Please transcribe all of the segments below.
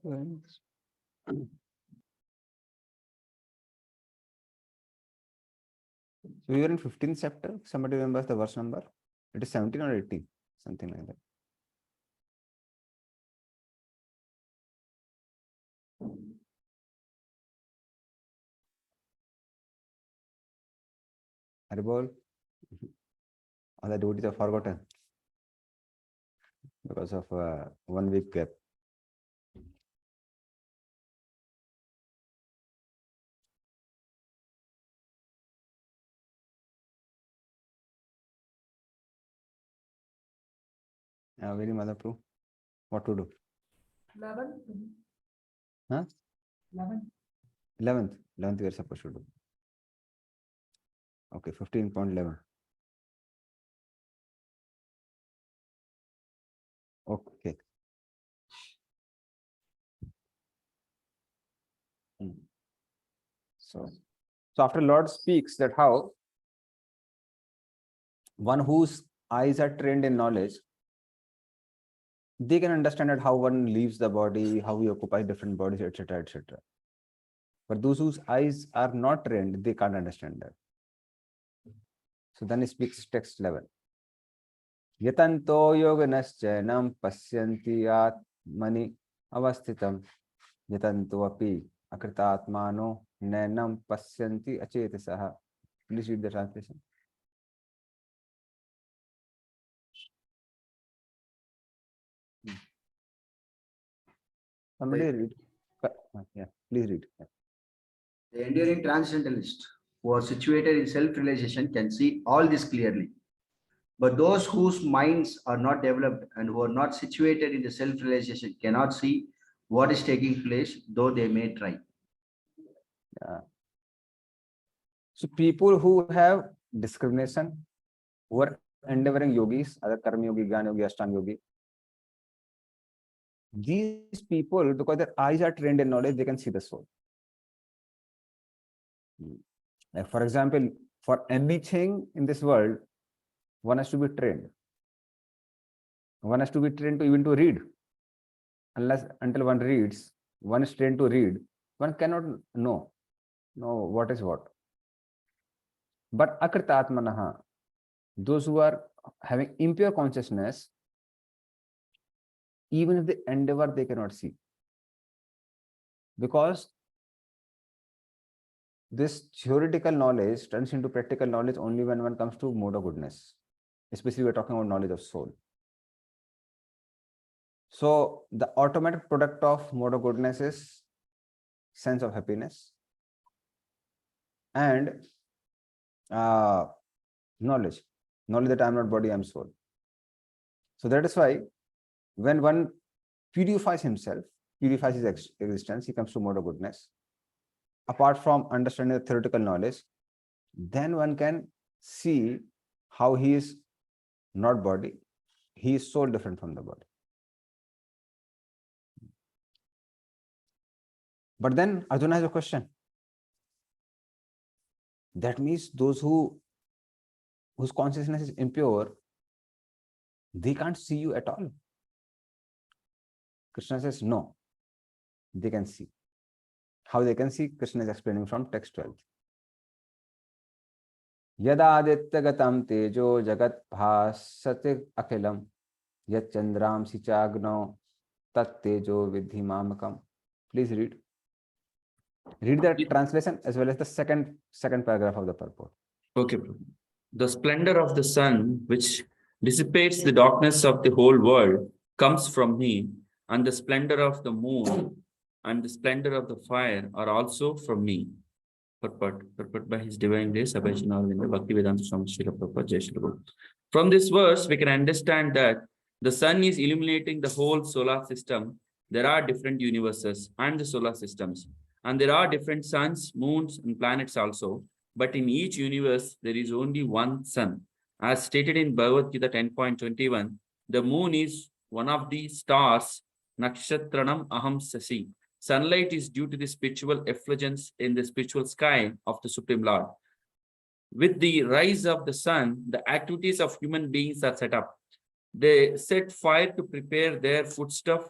So we were in 15th chapter. Somebody remembers the verse number? It is 17 or 18, something like that. Haribol, all the devotees are forgotten because of 1 week gap. Very Mother Prue. What to do? 11th. Huh? 11th. 11th we are supposed to do. Okay, 15.11. Okay. So after Lord speaks that how one whose eyes are trained in knowledge, they can understand that how one leaves the body, how we occupy different bodies, etc., etc. But those whose eyes are not trained, they can't understand that. So then he speaks text level. Yatanto yoganaschayanam pasyanti atmani avasthitam yatanto api akritatmano nanam pasyanti achetasaha. Please read the translation. Somebody read. Yeah, please read. The enduring transcendentalist who are situated in self-realization can see all this clearly. But those whose minds are not developed and who are not situated in the self-realization cannot see what is taking place, though they may try. Yeah. So people who have discrimination, who are endeavoring yogis, other karma yogi, jnana yogi, ashtanga yogi, these people, because their eyes are trained in knowledge, they can see the soul. Like for example, for anything in this world, one has to be trained. One has to be trained to even to read. Until one reads, one is trained to read, one cannot know what is what. But akritatmanaha, those who are having impure consciousness, even if they endeavor, they cannot see. Because this theoretical knowledge turns into practical knowledge only when one comes to mode of goodness. Especially we're talking about knowledge of soul. So the automatic product of mode of goodness is sense of happiness and knowledge that I am not body, I am soul. So that is why when one purifies himself, purifies his existence, he comes to mode of goodness. Apart from understanding the theoretical knowledge, then one can see how he is not body, he is soul different from the body. But then Arjuna has a question. That means those whose consciousness is impure, they can't see you at all. Krishna says, no, they can see. How they can see? Krishna is explaining from text 12. Yada adityagatam tejo jagat bhasati akhilam yat chandram sichagno tat tejo vidhi mamakam. Please read. Read the translation as well as the second paragraph of the purport. Okay. The splendor of the sun, which dissipates the darkness of the whole world, comes from me, and the splendor of the moon and the splendor of the fire are also from me. Purport by His Divine Grace, Abhijnana Bhakti Vedanta Swami Srila Prabhupada Jai Srila Guru. From this verse, we can understand that the sun is illuminating the whole solar system. There are different universes and the solar systems, and there are different suns, moons, and planets also. But in each universe, there is only one sun. As stated in Bhagavad Gita 10.21, the moon is one of the stars, Nakshatranam Aham Sasi. Sunlight is due to the spiritual effulgence in the spiritual sky of the Supreme Lord. With the rise of the sun, the activities of human beings are set up. They set fire to prepare their foodstuff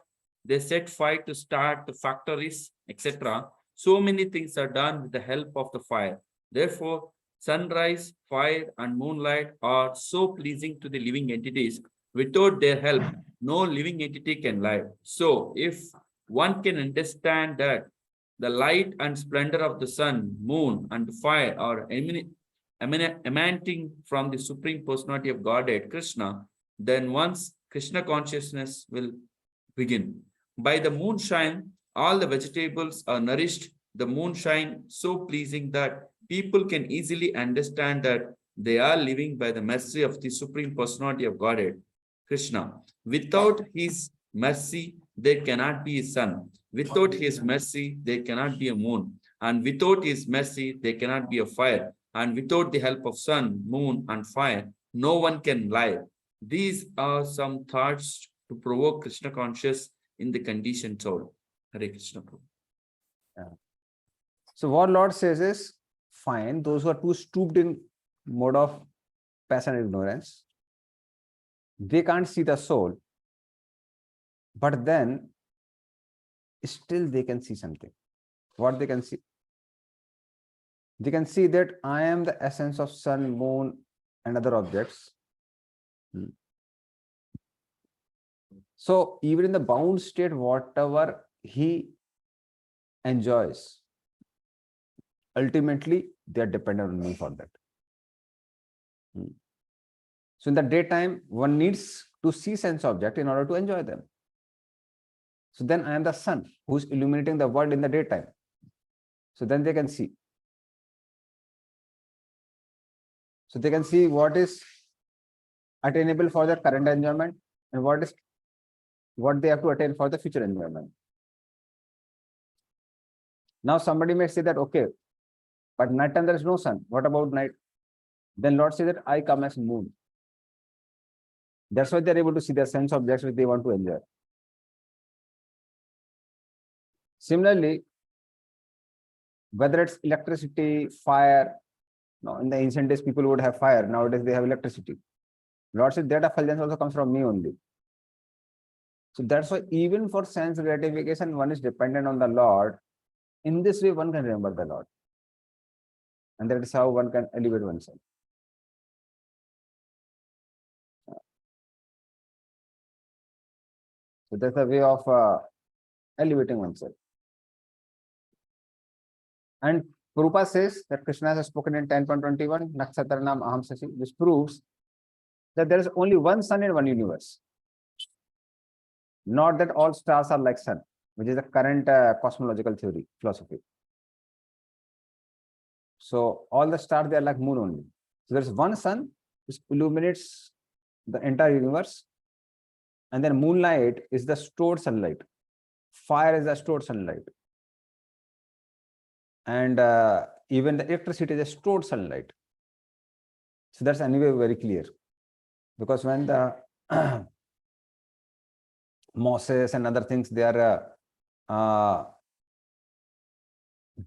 They set fire to start the factories, etc. So many things are done with the help of the fire. Therefore, sunrise, fire, and moonlight are so pleasing to the living entities. Without their help, no living entity can live. So, if one can understand that the light and splendor of the sun, moon, and fire are emanating from the Supreme Personality of Godhead, Krishna, then once Krishna consciousness will begin. By the moonshine, all the vegetables are nourished. The moonshine so pleasing that people can easily understand that they are living by the mercy of the Supreme Personality of Godhead, Krishna. Without his mercy, there cannot be a sun. Without his mercy, there cannot be a moon. And without his mercy, there cannot be a fire. And without the help of sun, moon, and fire, no one can live. These are some thoughts to provoke Krishna conscious in the conditioned soul. Hare Krishna. So what Lord says is, fine, those who are too stooped in mode of passion and ignorance, they can't see the soul, but then still they can see something. What they can see? They can see that I am the essence of sun, moon, and other objects. So even in the bound state, whatever he enjoys, ultimately they are dependent on me for that. So in the daytime, one needs to see sense object in order to enjoy them. So then I am the sun who is illuminating the world in the daytime. So then they can see. So they can see what is attainable for their current enjoyment and what they have to attain for the future enjoyment. Now somebody may say that, okay, but night time there is no sun. What about night? Then Lord says that I come as moon. That's why they're able to see the sense objects which they want to enjoy. Similarly, whether it's electricity, fire, no, in the ancient days people would have fire. Nowadays they have electricity. Lord said that effulgence also comes from me only. So that's why even for sense gratification, one is dependent on the Lord. In this way, one can remember the Lord. And that is how one can elevate oneself. So that's the way of elevating oneself. And Prabhupada says that Krishna has spoken in 10.21, Nakshatranam Aham Sashi, which proves that there is only one sun in one universe. Not that all stars are like sun, which is the current cosmological theory, philosophy. So all the stars, they are like moon only. So there's one sun which illuminates the entire universe. And then moonlight is the stored sunlight. Fire is the stored sunlight. And even the electricity is a stored sunlight. So that's anyway very clear. Because when the mosses and other things, they are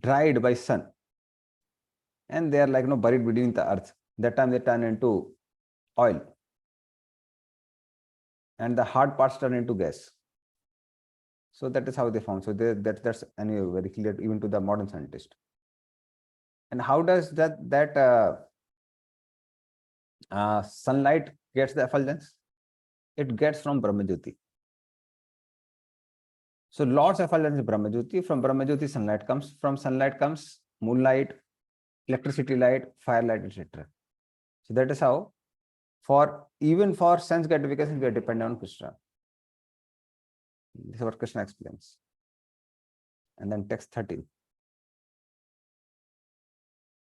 dried by sun. And they are like buried beneath the earth. That time they turn into oil. And the hard parts turn into gas. So that is how they found. So that's anyway very clear even to the modern scientist. And how does that sunlight gets the effulgence? It gets from Brahmajyoti. So Lord's effulgence is Brahmajyoti. From Brahmajyoti, sunlight comes. From sunlight comes moonlight, electricity light, firelight, etc. So that is how, even for sense gratification, we are dependent on Krishna. This is what Krishna explains. And then text 13.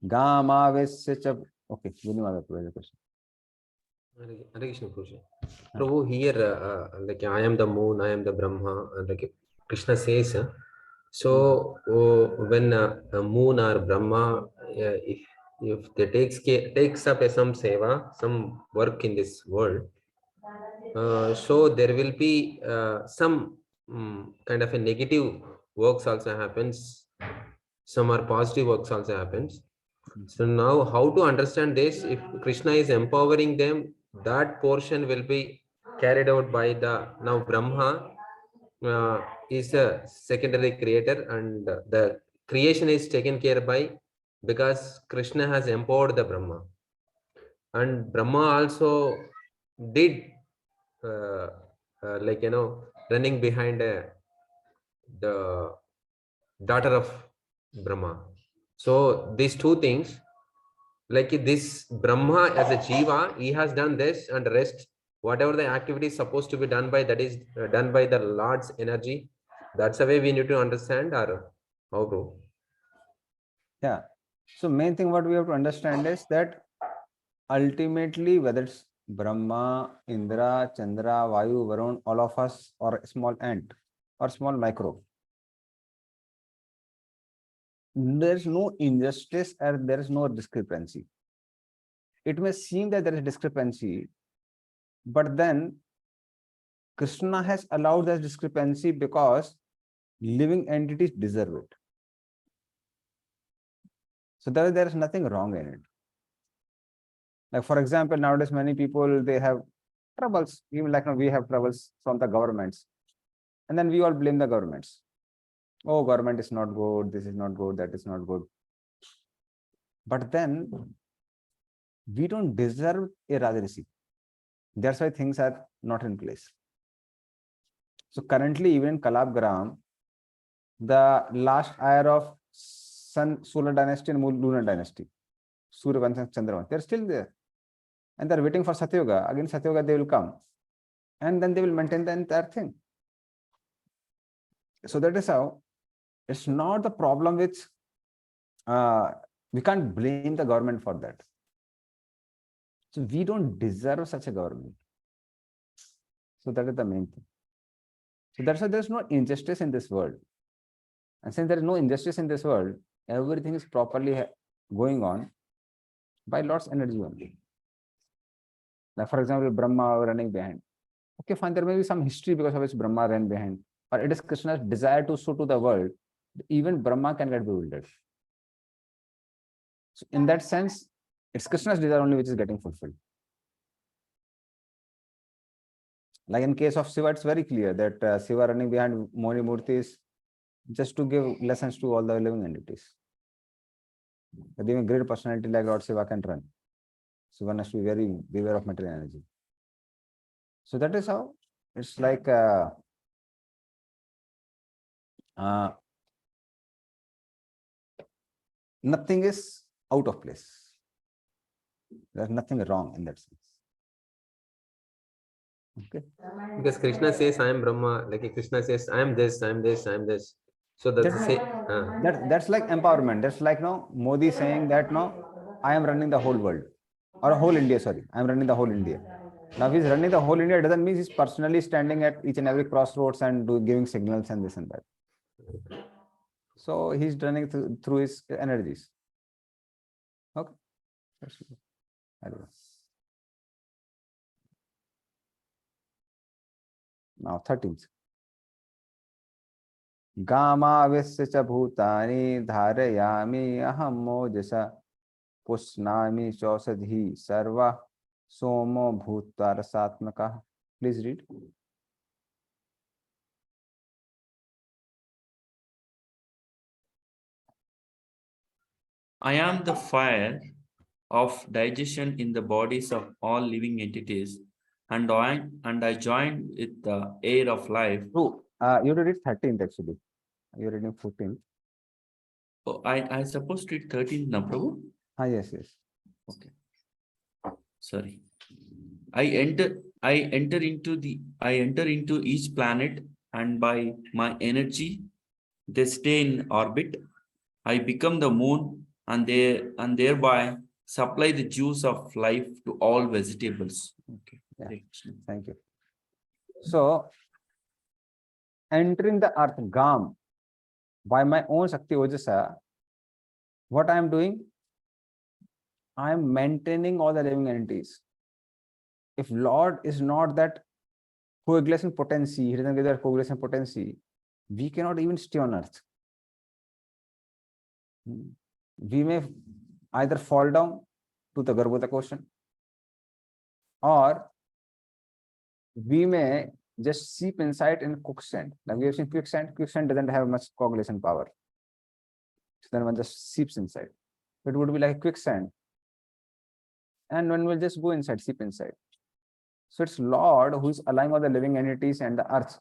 Gama Vesya. Okay, Hare Krishna. Hare Krishna, Prabhu, here, like I am the moon, I am the Brahma, like Krishna says. So when moon or Brahma, if they takes up some seva, some work in this world, so there will be some kind of a negative works also happens. Some are positive works also happens. So now how to understand this? If Krishna is empowering them, that portion will be carried out by the now Brahma, is a secondary creator, and the creation is taken care by because Krishna has empowered the Brahma, and Brahma also did like running behind the daughter of Brahma. So these two things, like this Brahma as a Jiva, he has done this, and rest whatever the activity is supposed to be done by, that is done by the Lord's energy. That's the way we need to understand, or how, bro? Yeah. So main thing what we have to understand is that ultimately, whether it's Brahma, Indra, Chandra, Vayu, Varun, all of us, or a small ant or small microbe, there's no injustice or there is no discrepancy. It may seem that there is discrepancy, but then Krishna has allowed that discrepancy because living entities deserve it. So there is nothing wrong in it. Like for example, nowadays many people, they have troubles, even like we have troubles from the governments, and then we all blame the governments. Oh, government is not good, this is not good, that is not good. But then we don't deserve a Rajarisi. That's why things are not in place. So currently, even in Kalabgram, the last heir of Sun Solar Dynasty and Lunar Dynasty, Surya Vansh and Chandravansh, they're still there. And they're waiting for Satyuga. Again, Satyuga, they will come. And then they will maintain the entire thing. So that is how it's not the problem which we can't blame the government for that. So we don't deserve such a government. So that is the main thing. So that's why there's no injustice in this world. And since there is no injustice in this world, everything is properly going on by Lord's energy only. Like for example, Brahma running behind. Okay, fine, there may be some history because of which Brahma ran behind. But it is Krishna's desire to show to the world, even Brahma can get bewildered. So in that sense, it's Krishna's desire only which is getting fulfilled. Like in case of Shiva, it's very clear that Shiva running behind Moni Murti is just to give lessons to all the living entities. But even great personality like Lord Shiva can run. Shiva has to be very beware of material energy. So that is how it's like nothing is out of place. There's nothing wrong in that sense. Okay. Because Krishna says, I am Brahma, like Krishna says, I am this, I am this, I am this. So that's the same. That's like empowerment. That's like Modi saying that I am running the whole world or whole India. Sorry, I am running the whole India. Now, if he's running the whole India, it doesn't mean he's personally standing at each and every crossroads and giving signals and this and that. So he's running through his energies. Okay. Now 13th. Gamavisya cha bhutani dharayami aham mojasa pusnami chausadhi sarva somo bhutarasatmaka. Please read. I am the fire of digestion in the bodies of all living entities, and I join with the air of life. True. You read 13th actually. You're reading 14th. Oh, I supposed to read 13th now, Prabhu? Yes. Okay. Sorry. I enter into each planet, and by my energy, they stay in orbit. I become the moon, and thereby supply the juice of life to all vegetables. Okay. Yeah. Thank you. So, entering the earth Gam by my own Shakti Ojasa, what I am doing? I am maintaining all the living entities. If Lord is not that coagulation potency, he doesn't give that coagulation potency, we cannot even stay on earth. We may either fall down to the Garbhota ocean, or we may just seep inside in quicksand. Like we have seen quicksand. Quicksand doesn't have much coagulation power. So then one just seeps inside. It would be like quicksand. And one will just go inside, seep inside. So it's Lord who is allowing all the living entities and the earth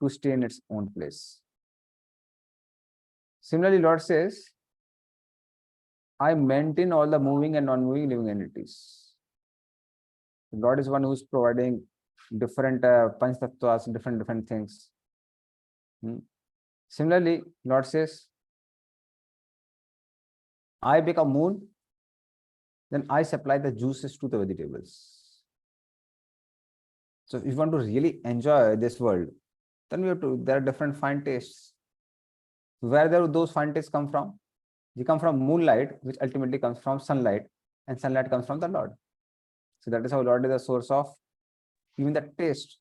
to stay in its own place. Similarly, Lord says, I maintain all the moving and non-moving living entities. Lord is one who is providing different panch tattvas, different things. Similarly, Lord says, I become moon, then I supply the juices to the vegetables. So if you want to really enjoy this world, then we have to, there are different fine tastes. Where those fine tastes come from? They come from moonlight, which ultimately comes from sunlight, and sunlight comes from the Lord. So that is how Lord is the source of even the taste.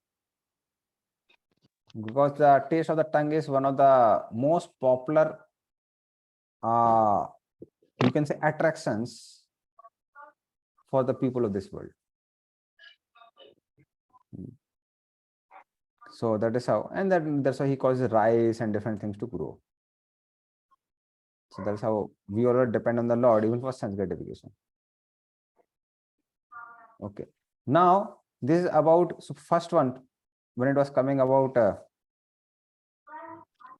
Because the taste of the tongue is one of the most popular, you can say, attractions for the people of this world. So that is how, and that's why he causes rice and different things to grow. So that's how we all depend on the Lord, even for sense gratification. Okay. Now, this is about, so first one, when it was coming about,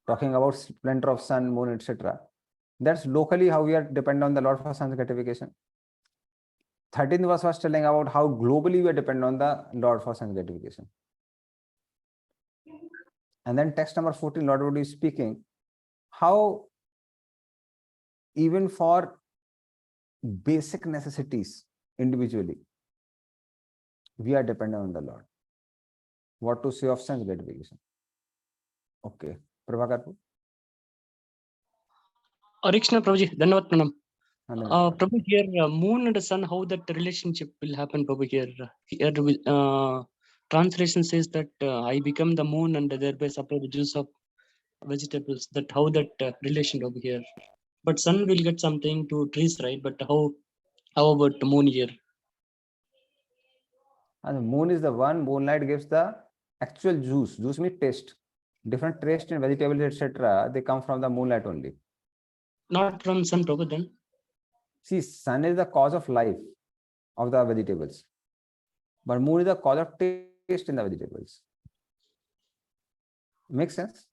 talking about splendor of sun, moon, etc. That's locally how we are dependent on the Lord for sense gratification. 13th verse was telling about how globally we are dependent on the Lord for sense gratification. And then text number 14, Lord would be speaking how even for basic necessities individually, we are dependent on the Lord. What to say of sense gratification? Okay. Prabhakar. Krishna Prabhuji, Dhanavad Pranam. Nandana. Prabhu, here, moon and the sun, how that relationship will happen, Prabhu, here? Here, translation says that I become the moon and thereby supply the juice of vegetables. That how that relation over here? But sun will get something to trees, right? But how about the moon here? And the moon is the one, moonlight gives the actual juice. Juice means taste. Different taste in vegetables, etc. They come from the moonlight only. Not from sun, Prabhu, then? See, sun is the cause of life of the vegetables. But moon is the cause of taste in the vegetables. Makes sense?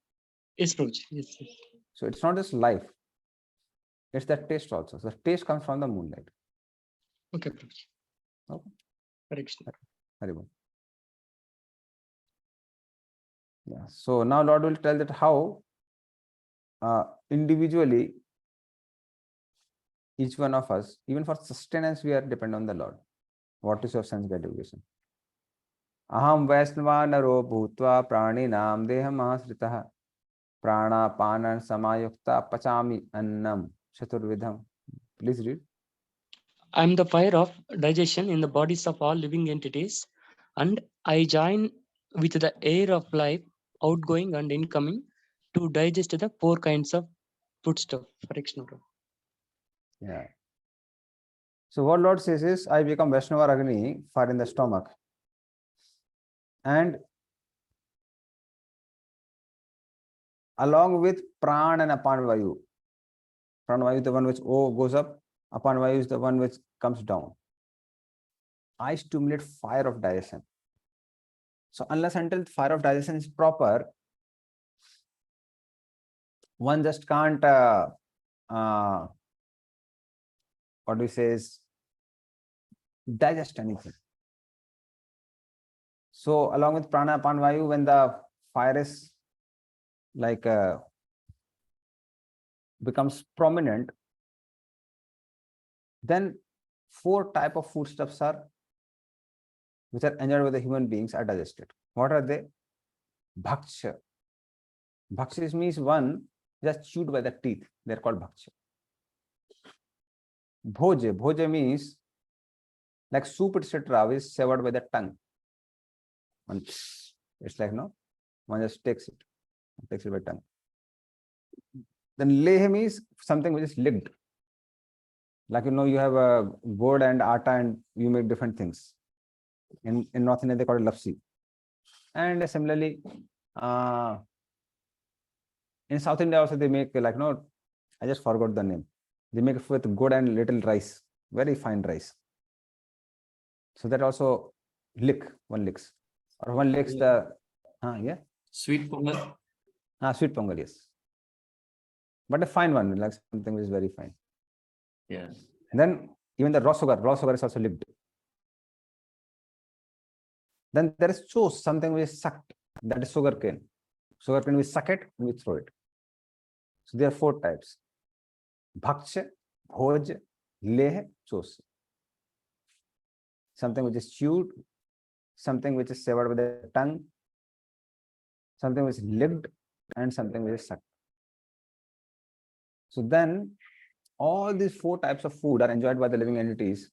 Yes, Prabhuji. Yes, yes. So it's not just life. It's the taste also. So the taste comes from the moonlight. Okay, Prabhuji. Okay. Hare Krishna. Very good. Yeah. So now Lord will tell that how individually each one of us, even for sustenance, we are dependent on the Lord. What is your sense gratification? Aham Vaisnava naro bhutva praninam deham ahasritah prana panan samayukta pachami annam chaturvidham. Please read. I am the fire of digestion in the bodies of all living entities, and I join with the air of life, outgoing and incoming, to digest the four kinds of foodstuff. Yeah. So what Lord says is, I become Vaishnava Agni, fire in the stomach. And along with Pran and Apan Vayu. Pran Vayu is the one which goes up, Apan Vayu is the one which comes down. I stimulate fire of digestion. So unless until fire of digestion is proper, one just can't, what do we say is, digest anything. So along with Prana, Apan Vayu, when the fire is like becomes prominent, then four type of foodstuffs are which are enjoyed by the human beings are digested. What are they? Bhaksha. Bhaksha means one just chewed by the teeth. They are called bhaksha. Bhoje. Bhoje means like soup, etc., which is severed by the tongue. It's like no, one just takes it by tongue. Then leh means something which is licked. Like you have a gourd and atta and you make different things. In North India, they call it lapsi. And similarly, in South India also they make like, no, I just forgot the name. They make it with good and little rice, very fine rice. So that also one licks. Or one licks the, yeah. Sweet pongal. Sweet pongal, yes. But a fine one, like something which is very fine. Yes. And then even the raw sugar is also licked. Then there is chose, something which is sucked. That is sugar cane. Sugar cane, we suck it and we throw it. So there are 4 types. Bhakcha, Bhoj, Leh, chose. Something which is chewed, something which is severed with the tongue, something which is licked, and something which is sucked. So then all these 4 types of food are enjoyed by the living entities,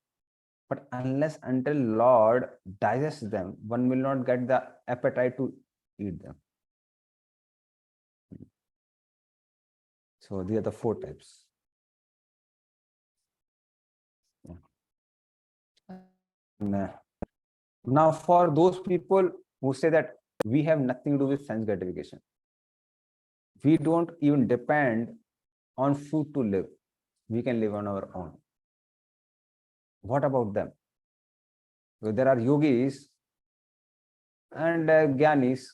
but unless until Lord digests them, one will not get the appetite to eat them. So these are the 4 types. Now for those people who say that we have nothing to do with sense gratification, we don't even depend on food to live, we can live on our own. What about them? So there are yogis and gyanis,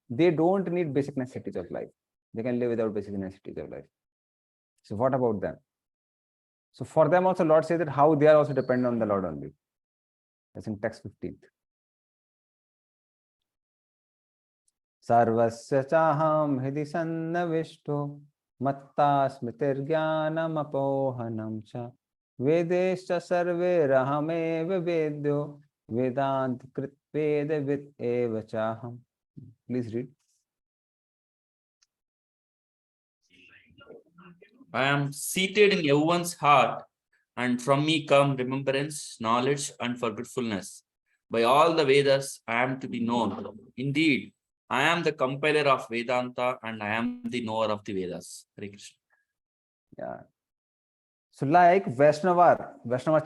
they don't need basic necessities of life. They can live without basic necessities of life. So what about them? So for them also Lord says that how they are also dependent on the Lord only. That's in text 15th. Sarvasya chaham hidi sannavishto matta smritirgyanam apohanam cha vedescha sarve rahameva vedyo vedant krit veda vid eva chaham. Please read. I am seated in everyone's heart, and from me come remembrance, knowledge, and forgetfulness. By all the Vedas, I am to be known. Indeed, I am the compiler of Vedanta, and I am the knower of the Vedas. Hare Krishna. Yeah. So like Vaishnava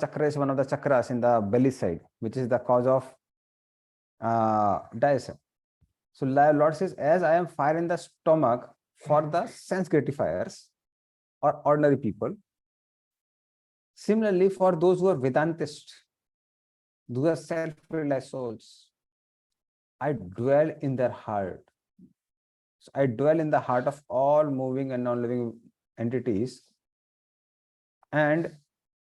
chakra is one of the chakras in the belly side, which is the cause of digestion. So Lord says, as I am fire in the stomach for the sense gratifiers or ordinary people, similarly for those who are Vedantists, those are self-realized souls, I dwell in their heart. So I dwell in the heart of all moving and non-living entities, and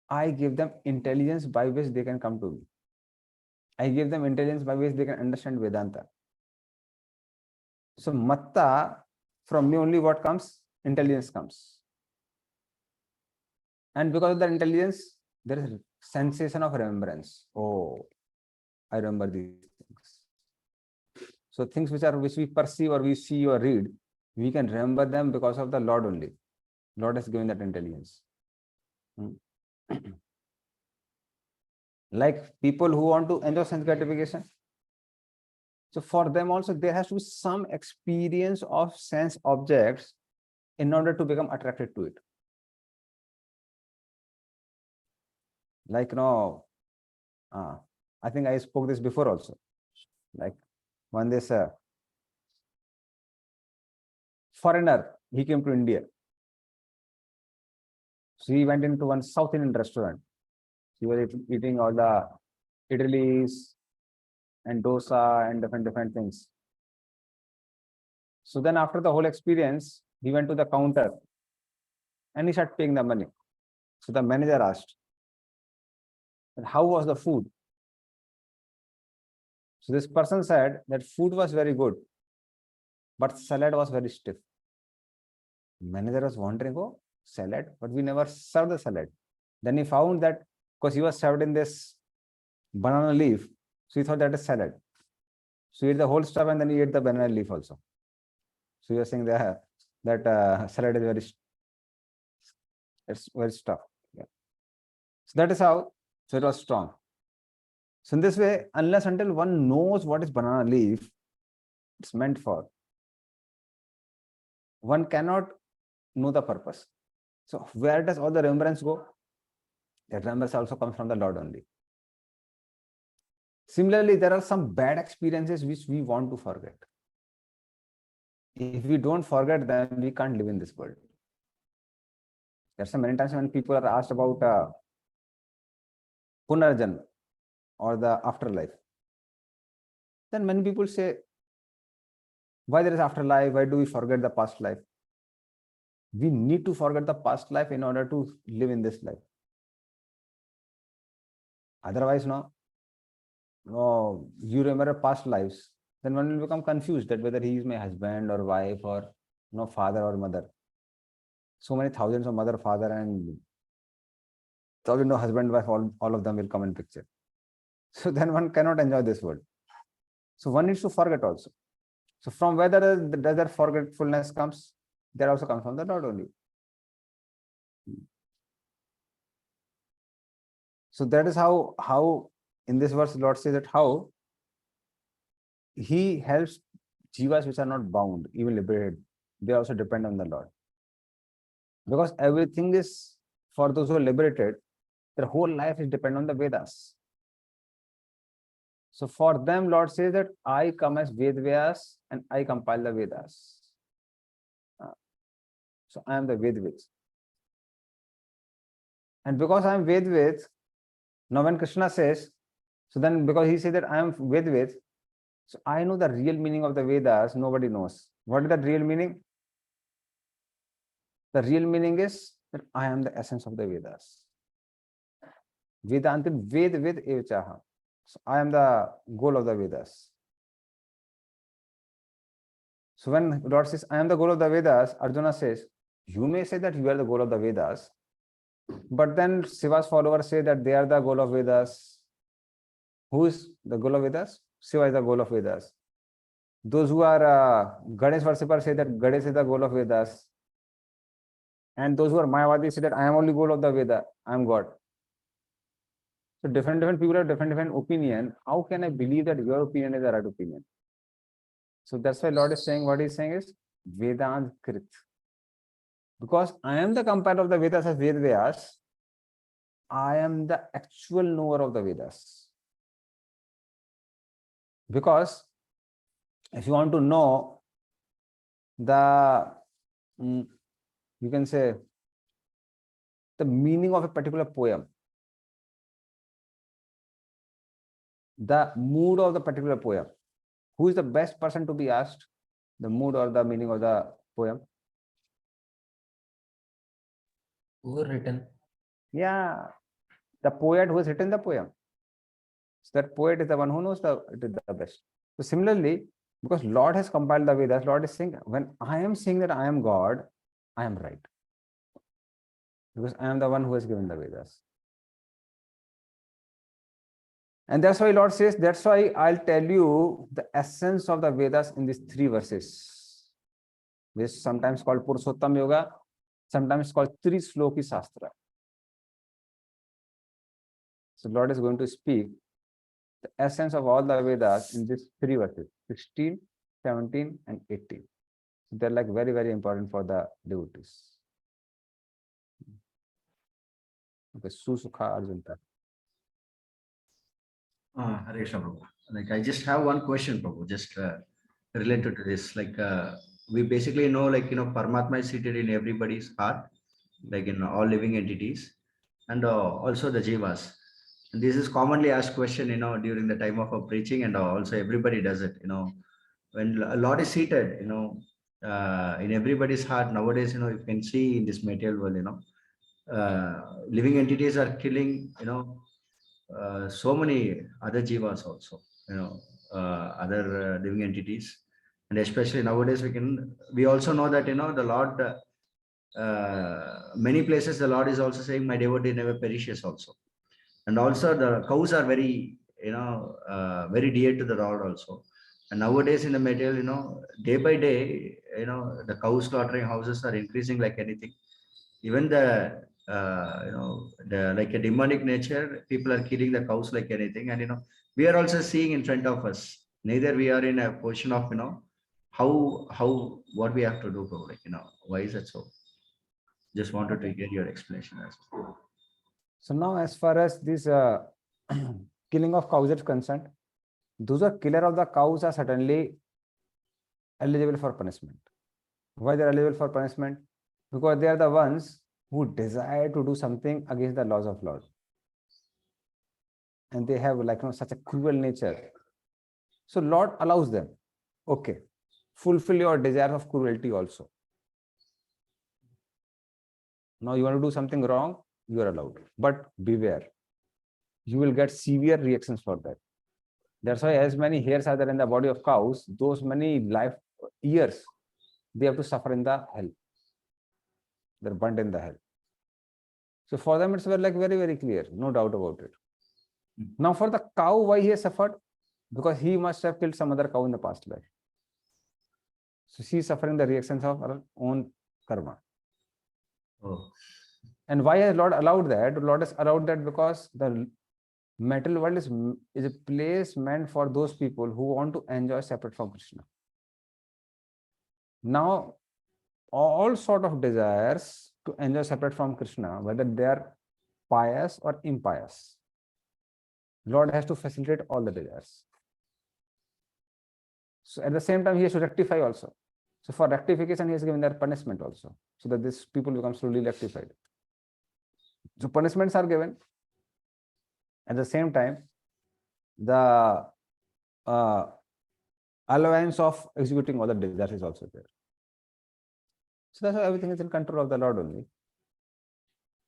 I give them intelligence by which they can come to me. I give them intelligence by which they can understand Vedanta. So matta, from me only what comes? Intelligence comes. And because of that intelligence, there is sensation of remembrance. Oh, I remember these things. So things which we perceive or we see or read, we can remember them because of the Lord only. Lord has given that intelligence. Like people who want to enjoy sense gratification. So for them also, there has to be some experience of sense objects in order to become attracted to it. Like, I think I spoke this before also. Like when this foreigner, he came to India. So he went into one South Indian restaurant. He was eating all the idlis and dosa and different things. So then after the whole experience, he went to the counter and he started paying the money. So the manager asked, how was the food? So this person said that food was very good, but salad was very stiff. Manager was wondering, oh, salad, but we never served the salad. Then he found that because he was served in this banana leaf, so he thought that is salad. So he ate the whole stuff and then he ate the banana leaf also. So he was saying that salad is very tough. Yeah. So that is how. So it was strong. So in this way, unless until one knows what is banana leaf, it's meant for, one cannot know the purpose. So where does all the remembrance go? That remembrance also comes from the Lord only. Similarly, there are some bad experiences which we want to forget. If we don't forget them, we can't live in this world. There's so many times when people are asked about Punarjanma or the afterlife. Then many people say, why there is afterlife? Why do we forget the past life? We need to forget the past life in order to live in this life. Otherwise, no, you remember past lives, then one will become confused that whether he is my husband or wife or father or mother. So many thousands of mother, father, and thousands of husband, wife, all of them will come in picture. So then one cannot enjoy this world. So one needs to forget also. So from where does that forgetfulness comes? That also comes from the Lord only. So that is how in this verse Lord says that how he helps jivas which are not bound, even liberated. They also depend on the Lord. Because everything is for those who are liberated, their whole life is dependent on the Vedas. So for them, Lord says that I come as Vedvyas and I compile the Vedas. So I am the Vedved. And because I am Vedved, now when Krishna says, so then because he said that I am Vedved, so I know the real meaning of the Vedas, nobody knows. What is the real meaning? The real meaning is that I am the essence of the Vedas. Vedantin Ved evachaha. So I am the goal of the Vedas. So when Lord says, I am the goal of the Vedas, Arjuna says, you may say that you are the goal of the Vedas, but then Shiva's followers say that they are the goal of Vedas. Who is the goal of Vedas? Shiva is the goal of Vedas. Those who are Ganesh worshippers say that Ganesh is the goal of Vedas. And those who are Mayavadi say that I am only goal of the Veda, I am God. So different people have different opinion. How can I believe that your opinion is the right opinion? So that's why Lord is saying, what he's saying is Vedant Krit. Because I am the compiler of the Vedas as Vedvyas, I am the actual knower of the Vedas. Because if you want to know the, you can say, the meaning of a particular poem, the mood of the particular poem, who is the best person to be asked the mood or the meaning of the poem? Who written? Yeah, the poet who has written the poem. So that poet is the one who knows it is the best. So similarly, because Lord has compiled the Vedas, Lord is saying, when I am saying that I am God, I am right. Because I am the one who has given the Vedas. And that's why Lord says, that's why I'll tell you the essence of the Vedas in these 3 verses. Which is sometimes called Purushottam Yoga, sometimes called Tri-Sloki Shastra. So Lord is going to speak the essence of all the Vedas in these 3 verses, 16, 17, and 18. So they're like very, very important for the devotees. Okay, Susukha Arjunta. Hare Krishna, Prabhu. Like I just have one question, Prabhu, just related to this. Like we basically know, like Paramatma is seated in everybody's heart, like in all living entities, and also the jivas. And this is commonly asked question, during the time of a preaching, and also everybody does it. When a Lord is seated, in everybody's heart nowadays, you can see in this material world, living entities are killing, so many other jivas also, other living entities, and especially nowadays we also know that the Lord, many places the Lord is also saying, my devotee never perishes also, and also the cows are very very dear to the Lord also. And nowadays in the material, day by day, the cow slaughtering houses are increasing like anything. Even the the like a demonic nature, people are killing the cows like anything. And we are also seeing in front of us, neither we are in a position of how what we have to do, bro. Like why is it so? Just wanted to get your explanation as well. So now as far as this killing of cows is concerned, those who are killer of the cows are certainly eligible for punishment. Why they are eligible for punishment? Because they are the ones who desire to do something against the laws of Lord. And they have like such a cruel nature. So Lord allows them. Okay, fulfill your desire of cruelty also. Now you want to do something wrong, you are allowed. But beware, you will get severe reactions for that. That's why as many hairs are there in the body of cows, those many life years, they have to suffer in the hell. They're burnt in the hell. So for them, it's like very, very clear, no doubt about it. Now for the cow, why he has suffered? Because he must have killed some other cow in the past life. So she is suffering the reactions of her own karma. Oh. And why has Lord allowed that? Lord has allowed that because the material world is a place meant for those people who want to enjoy separate from Krishna. Now, all sort of desires to enjoy separate from Krishna, whether they are pious or impious, Lord has to facilitate all the desires. So at the same time, he has to rectify also. So for rectification, he has given their punishment also, so that these people become slowly rectified. So punishments are given. At the same time, the allowance of executing all the desires is also there. So that's why everything is in control of the Lord only.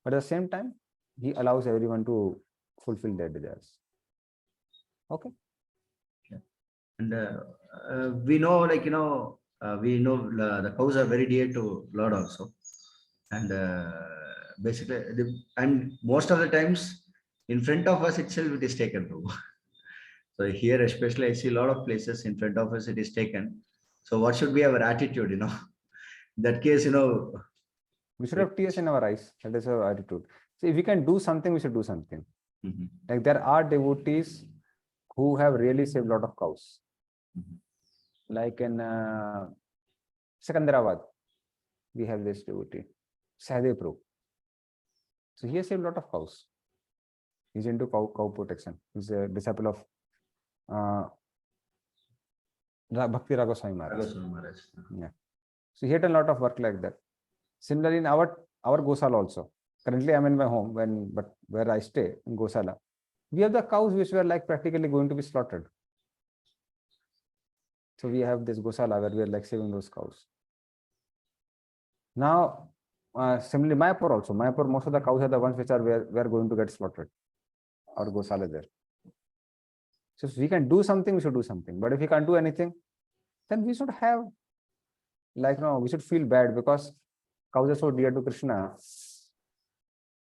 But at the same time, he allows everyone to fulfill their desires. Okay. And we know, like, we know the cows are very dear to Lord also. And basically, and most of the times, in front of us itself, it is taken to. So here, especially, I see a lot of places in front of us, it is taken. So what should be our attitude, In that case, We should have tears in our eyes. That is our attitude. So if we can do something, we should do something. Like there are devotees who have really saved a lot of cows. Like in Secunderabad, we have this devotee, Sahadev Prabhu. So he has saved a lot of cows. He's into cow protection. He's a disciple of Bhakti Goswami Maharaj. Yeah. So he had done a lot of work like that. Similarly, in our Gosala also. Currently, I'm in my home, but where I stay in Gosala, we have the cows which were like practically going to be slaughtered. So we have this Gosala where we are like saving those cows. Now, similarly, Mayapur also. Mayapur, most of the cows are the ones which are where going to get slaughtered. Or Gosala there. So if we can do something, we should do something. But if we can't do anything, then we should have, we should feel bad because cows are so dear to Krishna.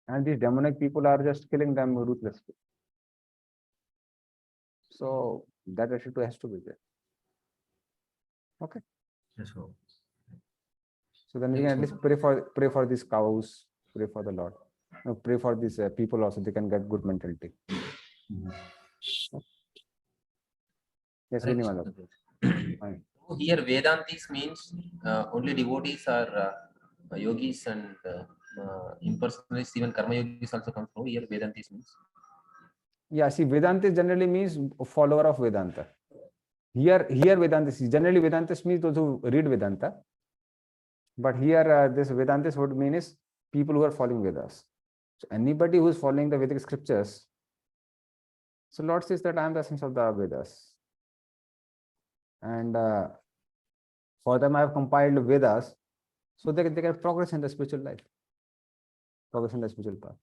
And these demonic people are just killing them ruthlessly. So that attitude has to be there. Okay. Yes, So then we can at least pray for these cows, pray for the Lord. Pray for these people also, they can get good mentality. Yes, Vinimada. Here Vedantis means only devotees are yogis and impersonalists, even karma yogis also come from here. Vedantis means. Yeah, see, Vedantis generally means follower of Vedanta. Here Vedantis, generally Vedantis means those who read Vedanta. But here this Vedantis would mean is people who are following Vedas. So anybody who is following the Vedic scriptures. So Lord says that I am the essence of the Vedas. And for them I have compiled Vedas so that they can progress in the spiritual life. Progress in the spiritual path.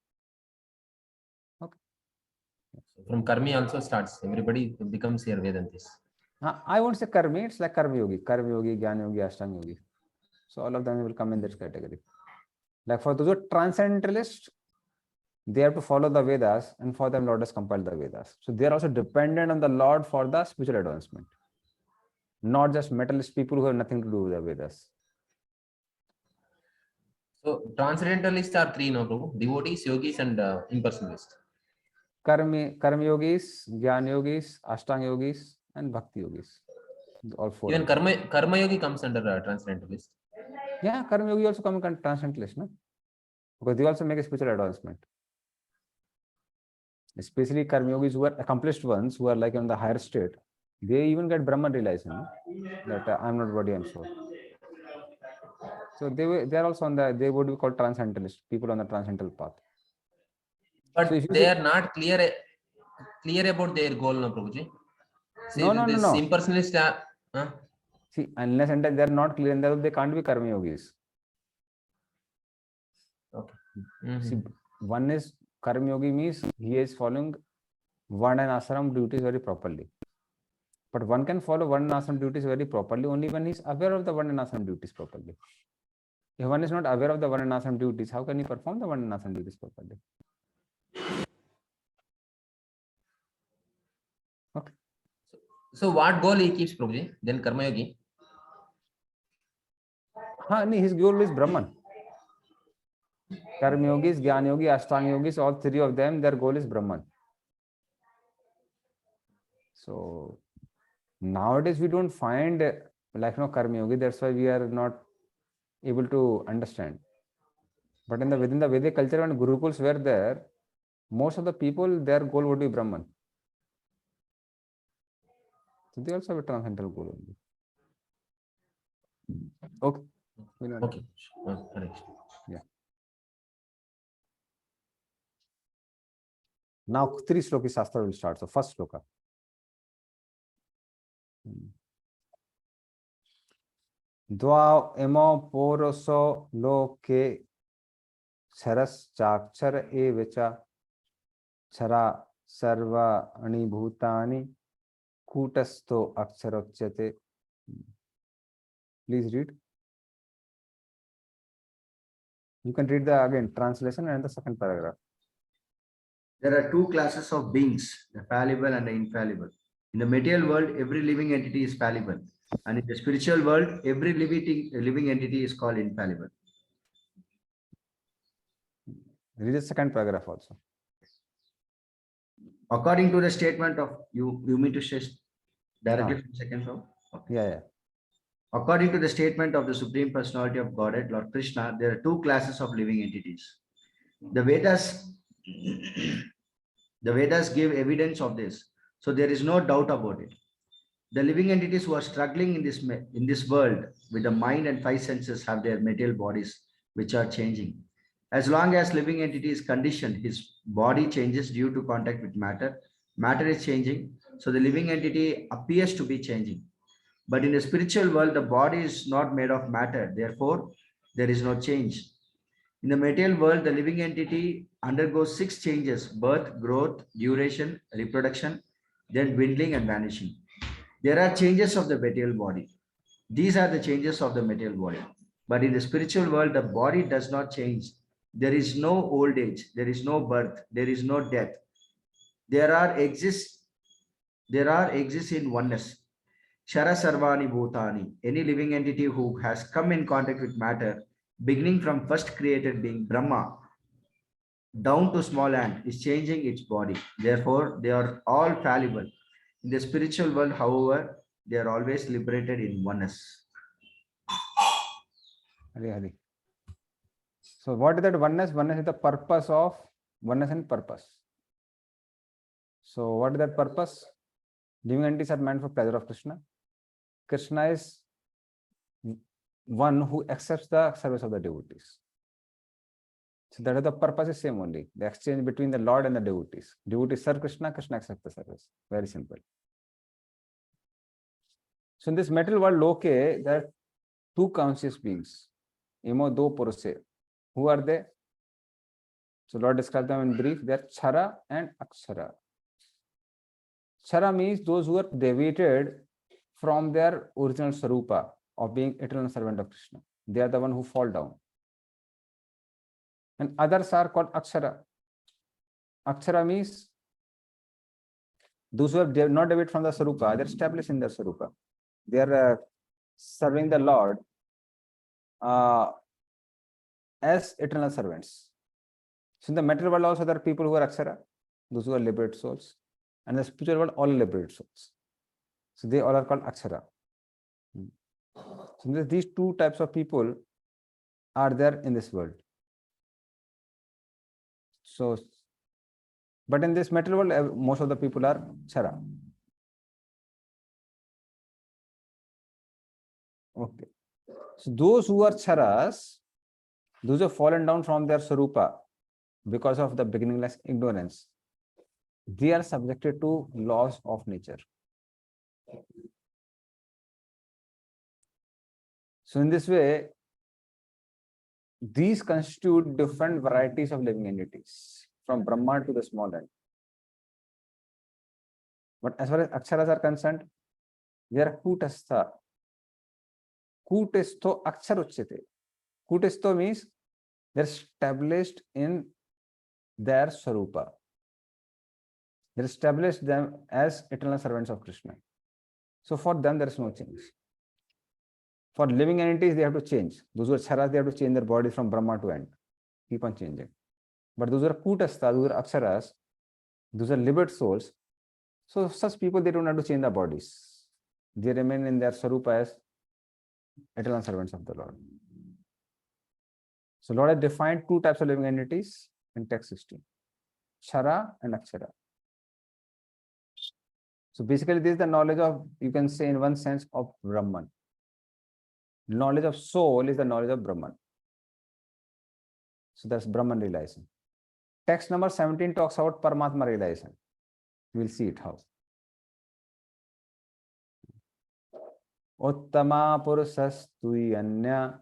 Okay. From Karmi also starts. Everybody becomes here Vedantis. I won't say Karmi, it's like Karma Yogi, Jnana Yogi, Ashtanga Yogi. So all of them will come in this category. Like for those who are transcendentalists, they have to follow the Vedas, and for them Lord has compiled the Vedas. So they are also dependent on the Lord for the spiritual advancement. Not just materialist people who have nothing to do with the Vedas. So transcendentalists are three, no, Prabhu? Devotees, yogis, and impersonalists. Karma Yogis, Jnana Yogis, Ashtanga Yogis, and Bhakti Yogis. All four. Even karma yogi comes under transcendentalist. Yeah, Karma Yogi also come under transcendentalist, no? Because they also make a spiritual advancement. Especially Karma Yogis who are accomplished ones, who are like in the higher state, They even get Brahman realization that I'm not body, I'm soul. So they are also on the, they would be called transcendentalists, people on the transcendental path. But So if you they see- are not clear about their goal, no, Prabhuji. See, No. this impersonalist, huh? See, unless and until they are not clear in that, they can't be karma yogis. Okay. See, one is karma yogi means he is following one and ashram duties very properly. But one can follow one and ashram duties very properly only when he is aware of the one and ashram duties properly. If one is not aware of the one and ashram duties, how can he perform the one and ashram duties properly? Okay. So what goal he keeps, Prabhuji? Then Karma Yogi. His goal is Brahman. Karma yogis, Jnana yogi, Ashtanga yogis, all three of them, their goal is Brahman. So nowadays we don't find karma yogi, that's why we are not able to understand. But within the Vedic culture, when Gurukuls were there, most of the people, their goal would be Brahman. So they also have a transcendental goal only. Okay. Okay. Hare Krishna. Yeah. Now 3 sloki Shastra will start. So first sloka. Dva emo poroso loke charas chakchar evacha chara sarva anibhutani kutasto aksharocyate. Please read. You can read the again translation and the second paragraph. There are two classes of beings, the fallible and the infallible. In the material world, every living entity is fallible. And in the spiritual world, every living entity is called infallible. Read the second paragraph also. According to the statement of, you mean to say directly from second floor? Okay. Yeah. According to the statement of the Supreme Personality of Godhead, Lord Krishna, there are two classes of living entities. The Vedas give evidence of this, so there is no doubt about it. The living entities who are struggling in this world with the mind and 5 senses have their material bodies which are changing. As long as living entity is conditioned, his body changes due to contact with matter. Matter is changing, so the living entity appears to be changing. But in the spiritual world, the body is not made of matter. Therefore, there is no change. In the material world, the living entity undergoes 6 changes: birth, growth, duration, reproduction, then dwindling and vanishing. There are changes of the material body. These are the changes of the material body. But in the spiritual world, the body does not change. There is no old age. There is no birth. There is no death. There are exists in oneness. Shara Sarvani Bhutani, any living entity who has come in contact with matter, beginning from first created being Brahma, down to small ant, is changing its body. Therefore, they are all fallible. In the spiritual world, however, they are always liberated in oneness. Hari. So what is that oneness? Oneness is the purpose of oneness and purpose. So what is that purpose? Living entities are meant for pleasure of Krishna. Krishna is one who accepts the service of the devotees. So that is the purpose is same only. The exchange between the Lord and the devotees. Devotees serve Krishna, Krishna accepts the service. Very simple. So in this material world, Loke, there are 2 conscious beings. Imo do puruse. Who are they? So Lord describes them in brief. They are Chara and Akshara. Chara means those who are deviated from their original Sarupa of being eternal servant of Krishna. They are the one who fall down. And others are called Akshara. Akshara means those who have not deviated from the Sarupa, they are established in their Sarupa. They are serving the Lord as eternal servants. So in the material world also there are people who are Akshara, those who are liberated souls. And in the spiritual world, all liberated souls. So they all are called Akshara. So these 2 types of people are there in this world. So, but in this material world, most of the people are Chara. Okay. So those who are charas, those who have fallen down from their sarupa because of the beginningless ignorance, they are subjected to laws of nature. So in this way, these constitute different varieties of living entities, from Brahma to the small end. But as far as aksharas are concerned, they are kutastha. Kutastho akshar uchyate. Kutastho means they are established in their swarupa. They established them as eternal servants of Krishna. So for them, there is no change. For living entities, they have to change. Those who are charas, they have to change their bodies from Brahma to end. Keep on changing. But those who are kutastha, those who are aksharas, those are liberate souls. So such people, they don't have to change their bodies. They remain in their swarupa as eternal servants of the Lord. So Lord has defined two types of living entities in text 16. Chara and akshara. So basically, this is the knowledge of, you can say in one sense, of Brahman. Knowledge of soul is the knowledge of Brahman. So that's Brahman realization. Text number 17 talks about Paramatma realization. We'll see it how. Uttama purusastu anya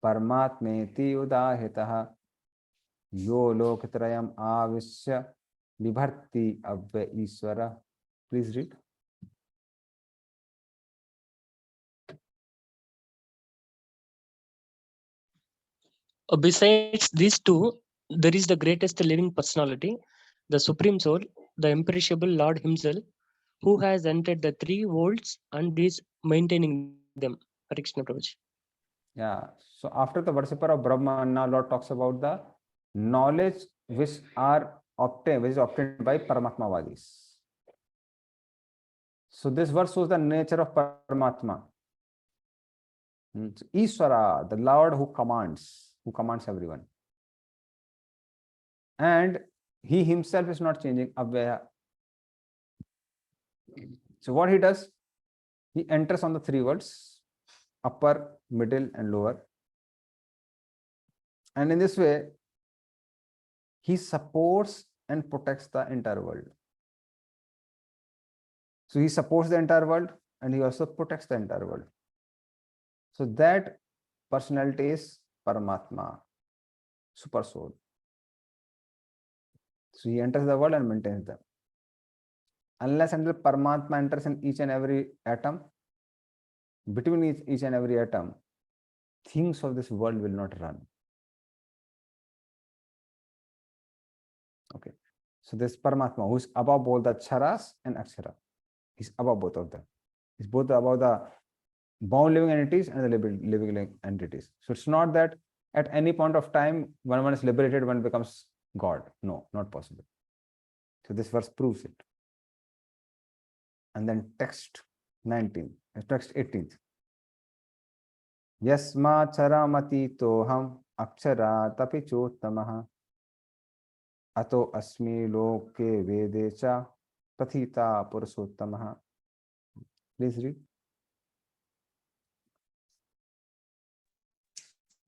Paramatmeti udahitaha yo lokatrayam avishya vibharti avya iswara. Please read. Besides these two, there is the greatest living personality, the Supreme Soul, the imperishable Lord Himself, who has entered the three worlds and is maintaining them. Hare Krishna Prabhuji. Yeah. So after the worshipper of Brahman, now Lord talks about the knowledge which is obtained by Paramatmavadis. So this verse shows the nature of Paramatma. Iswara, the Lord who commands everyone. And He Himself is not changing, Avyaya. So what He does, He enters on the three worlds, upper, middle, and lower. And in this way, He supports and protects the entire world. So He supports the entire world and He also protects the entire world. So that personality is Paramatma, super soul. So He enters the world and maintains them. Unless until Paramatma enters in each and every atom, between each and every atom, things of this world will not run. Okay. So this Paramatma, who is above both the Charas and Akshara, is above both of them. He's both above the bound living entities and the living entities. So it's not that at any point of time, when one is liberated, one becomes God. No, not possible. So this verse proves it. And then text 19, text 18th. Yasma charamati toham akshara tapi chotamaha ato asmi loke vedecha pathita purusottamaha. Please read.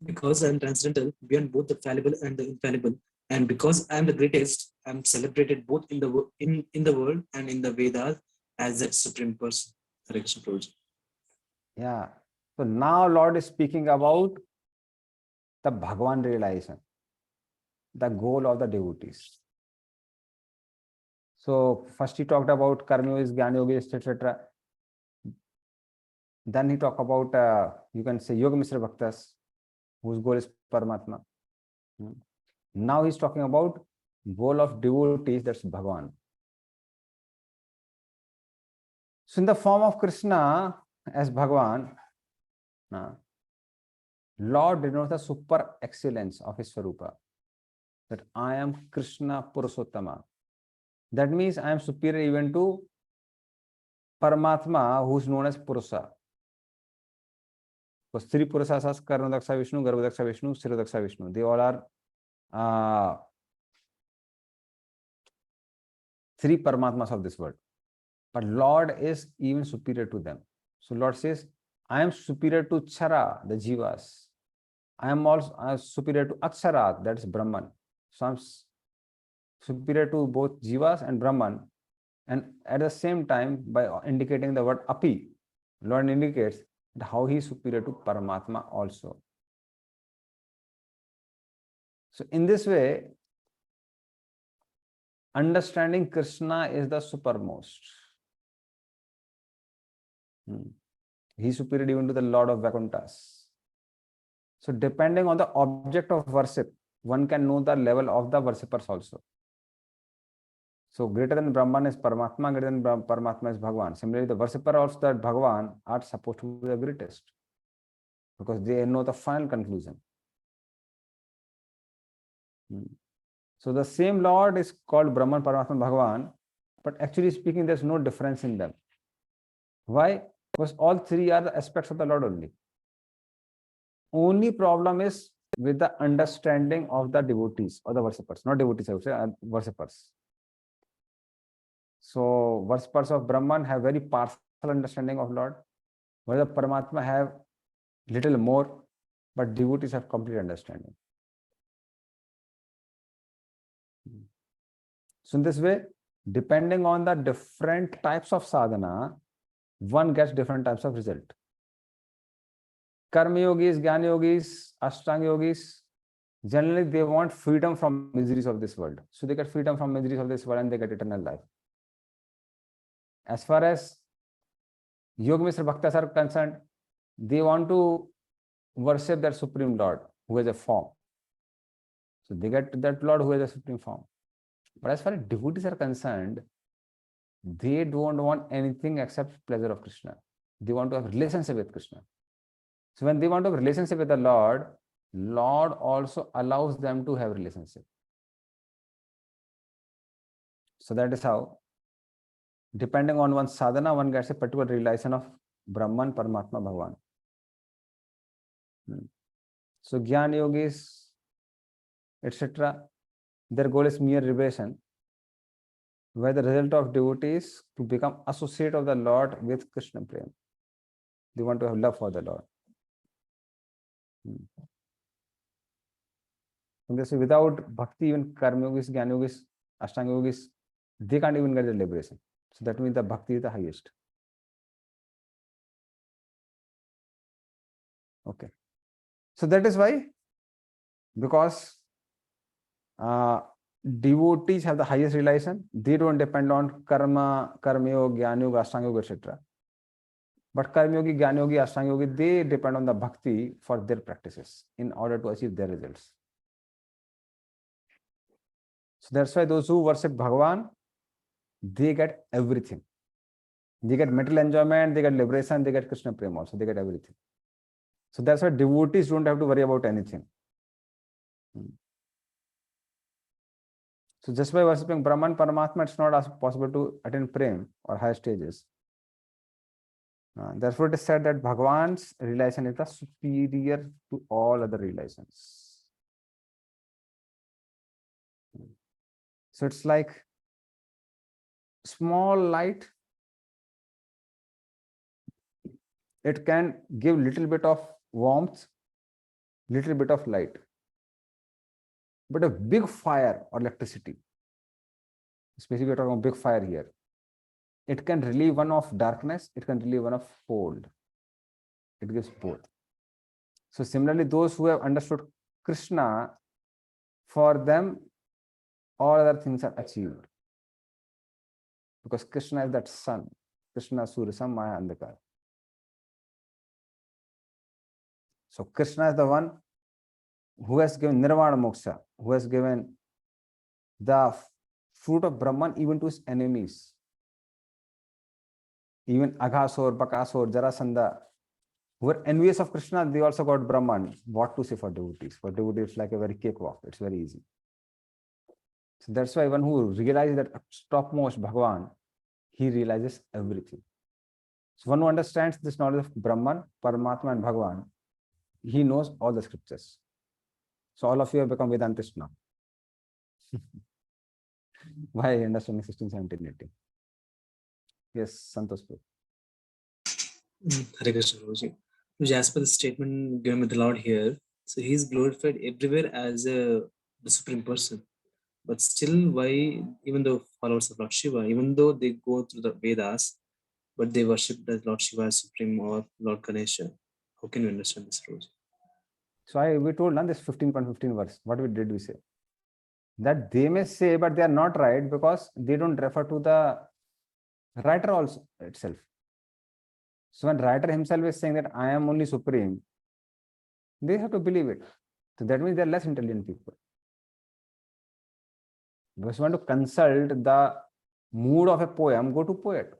Because I am transcendental, beyond both the fallible and the infallible, and because I am the greatest, I am celebrated both in the world and in the Vedas as that supreme person. Hare Krishna Prabhuji. Yeah. So now Lord is speaking about the Bhagavan realization, the goal of the devotees. So first He talked about Karma Yogis, Jnana Yogis, etc. Then He talked about, you can say, Yoga Mishra Bhaktas, whose goal is Paramatma. Now He's talking about goal of devotees, that's Bhagavan. So in the form of Krishna as Bhagavan, Lord denotes the super excellence of His Swarupa, that I am Krishna Purusottama. That means I am superior even to Paramatma, who is known as Purusa. Because three Purusas are Karnadaksha Vishnu, Garbhadaksha Vishnu, Siradaksha Vishnu. They all are three Paramatmas of this world. But Lord is even superior to them. So Lord says, I am superior to Chara, the Jivas. I am also superior to Aksharat, that is Brahman. So I'm superior to both Jivas and Brahman. And at the same time, by indicating the word Api, Lord indicates how he is superior to Paramatma also. So in this way, understanding Krishna is the supermost. He is superior even to the Lord of Vakuntas. So depending on the object of worship, one can know the level of the worshippers also. So greater than Brahman is Paramatma, greater than Paramatma is Bhagavan. Similarly, the worshipper also that Bhagavan are supposed to be the greatest, because they know the final conclusion. So the same Lord is called Brahman, Paramatma, Bhagavan, but actually speaking, there's no difference in them. Why? Because all three are the aspects of the Lord only. Only problem is with the understanding of the devotees or the worshippers, not devotees, I would say, worshippers. So worshippers of Brahman have very partial understanding of Lord, while the Paramatma have little more, but devotees have complete understanding. So in this way, depending on the different types of sadhana, one gets different types of result. Karma yogis, Jnana yogis, Ashtanga yogis, generally they want freedom from miseries of this world. So they get freedom from miseries of this world and they get eternal life. As far as Yoga Mr. Bhaktas are concerned, they want to worship their Supreme Lord who has a form. So they get that Lord who has a supreme form. But as far as devotees are concerned, they don't want anything except pleasure of Krishna. They want to have relationship with Krishna. So when they want to have relationship with the Lord, Lord also allows them to have relationship. So that is how, depending on one's sadhana, one gets a particular realization of Brahman, Paramatma, Bhagavan. So Jnana yogis, etc., their goal is mere liberation, where the result of devotees to become associate of the Lord with Krishna Prem. They want to have love for the Lord. And this, without bhakti, even karma yogis, Jnana yogis, Ashtanga yogis, they can't even get the liberation. So that means the bhakti is the highest. Okay. So that is why, because devotees have the highest realization, they don't depend on karma yoga, Jnana yoga, Ashtanga yoga, etc. But karma yogi, Jnana yogi, Ashtanga yogi, they depend on the bhakti for their practices in order to achieve their results. So that's why those who worship Bhagavan, they get everything. They get material enjoyment, they get liberation, they get Krishna Prema also, they get everything. So that's why devotees don't have to worry about anything. So just by worshipping Brahman, Paramatma, it's not possible to attain Prem or higher stages. Therefore, it is said that Bhagavan's realization is the superior to all other realizations. So it's like small light. It can give little bit of warmth, little bit of light. But a big fire or electricity, especially we're talking about big fire here, it can relieve one of darkness, it can relieve one of cold. It gives both. So similarly, those who have understood Krishna, for them, all other things are achieved. Because Krishna is that sun. Krishna Surasam Maya Andhakar. So Krishna is the one who has given Nirvana Moksha, who has given the fruit of Brahman even to his enemies. Even Aghasur, Bakasur, Jarasandha, who were envious of Krishna, they also got Brahman. What to say for devotees? For devotees, it's like a very cakewalk. It's very easy. So that's why one who realizes that topmost Bhagavan, he realizes everything. So one who understands this knowledge of Brahman, Paramatma and Bhagavan, he knows all the scriptures. So all of you have become Vedantists now. Why understanding 16, 17, 18? Yes, Santosh. Hare Krishna, Prabhuji. Prabhuji, as per the statement given by the Lord here, so he is glorified everywhere as the Supreme Person. But still, why, even though followers of Lord Shiva, even though they go through the Vedas, but they worship as Lord Shiva as Supreme or Lord Ganesha? How can you understand this, Prabhuji? So we told now this 15.15 verse. What did we say? That they may say, but they are not right because they don't refer to the writer also itself. So when writer himself is saying that I am only supreme, they have to believe it. So that means they are less intelligent people. Because if you want to consult the mood of a poem, go to poet.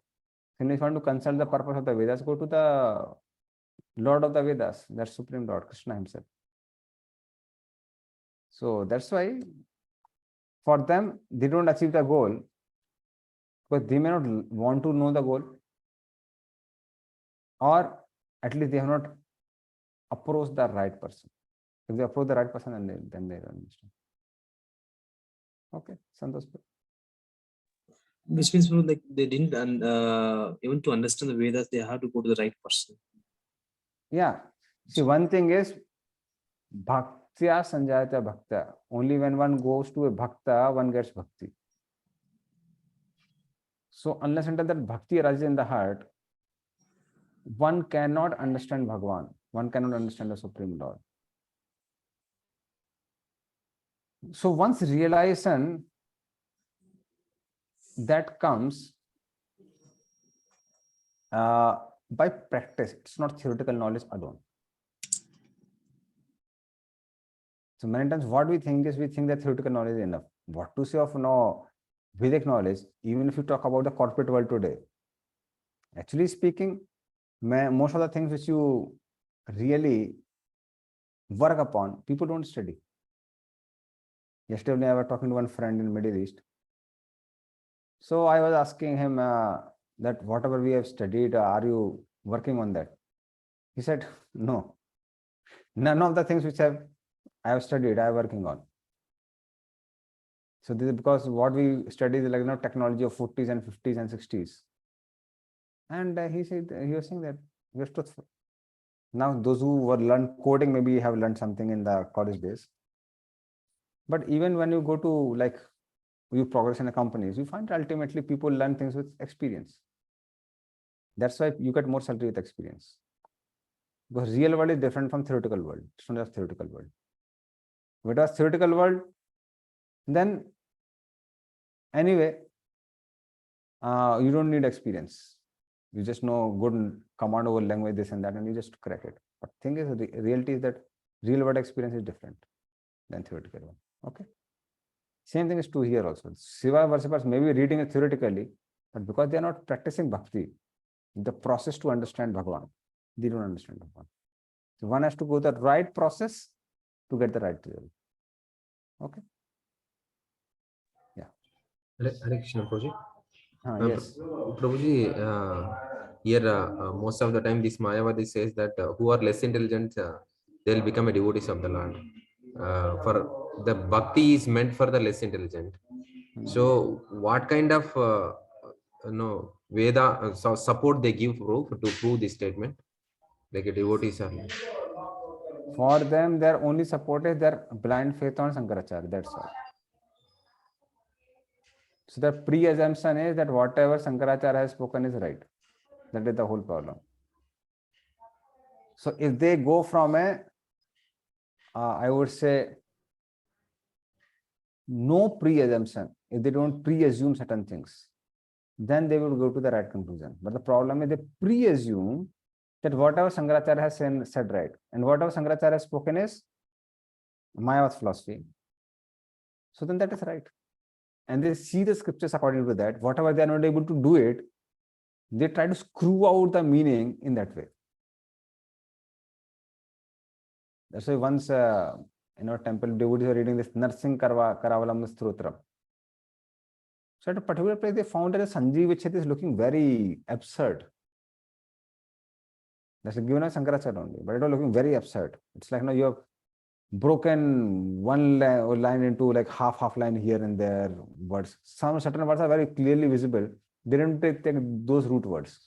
And if you want to consult the purpose of the Vedas, go to the Lord of the Vedas, that's Supreme Lord, Krishna himself. So that's why for them, they don't achieve the goal because they may not want to know the goal, or at least they have not approached the right person. If they approach the right person, then they understand. Okay, Santosh. Which means, like, they didn't, even to understand the Vedas, they have to go to the right person. Yeah. See, one thing is bhaktya sanjayata bhakta. Only when one goes to a bhakta, one gets bhakti. So unless until that bhakti arises in the heart, one cannot understand Bhagavan. One cannot understand the Supreme Lord. So once realization that comes by practice, it's not theoretical knowledge alone. So many times what we think is we think that theoretical knowledge is enough. What to say of Vedic knowledge, even if you talk about the corporate world today. Actually speaking, most of the things which you really work upon, people don't study. Yesterday I was talking to one friend in Middle East. So I was asking him that whatever we have studied, are you working on that? He said, no. None of the things which I have studied, I am working on. So this is because what we study is like technology of 40s and 50s and 60s. And he was saying that we are truthful. Now those who were learned coding maybe have learned something in the college days. But even when you go to you progress in the companies, you find ultimately people learn things with experience. That's why you get more salary with experience. Because real world is different from theoretical world. It's not just theoretical world. If it was theoretical world, then anyway, you don't need experience. You just know good command over language, this and that, and you just crack it. But thing is, the reality is that real world experience is different than theoretical one. Okay. Same thing is true here also. Shiva worshippers may be reading it theoretically, but because they are not practicing bhakti, the process to understand Bhagavan, they don't understand Bhagavan. So one has to go the right process to get the right result. Okay. Yeah. Hare Krishna, Prabhuji. Yes. Prabhuji, here most of the time this Mayavadi says that who are less intelligent, they'll become a devotees of the Lord. For the bhakti is meant for the less intelligent. So what kind of Veda support they give to prove this statement? Like a devotees are. For them, their only support is their blind faith on Shankaracharya. That's all. So the pre-assumption is that whatever Shankaracharya has spoken is right. That is the whole problem. So if they go from I would say, no pre-assumption, if they don't pre-assume certain things, then they will go to the right conclusion. But the problem is they pre-assume that whatever Shankaracharya has said right, and whatever Shankaracharya has spoken is Mayavad philosophy. So then that is right. And they see the scriptures according to that. Whatever they are not able to do it, they try to screw out the meaning in that way. That's why once in our temple devotees were reading this Narsing Karavalam Stotram. So at a particular place they found that the Sanjeev Vichit is looking very absurd. That's given as Shankaracharya only, but it was looking very absurd. It's like you have broken one line into like half line here and there words. Some certain words are very clearly visible. They didn't take those root words.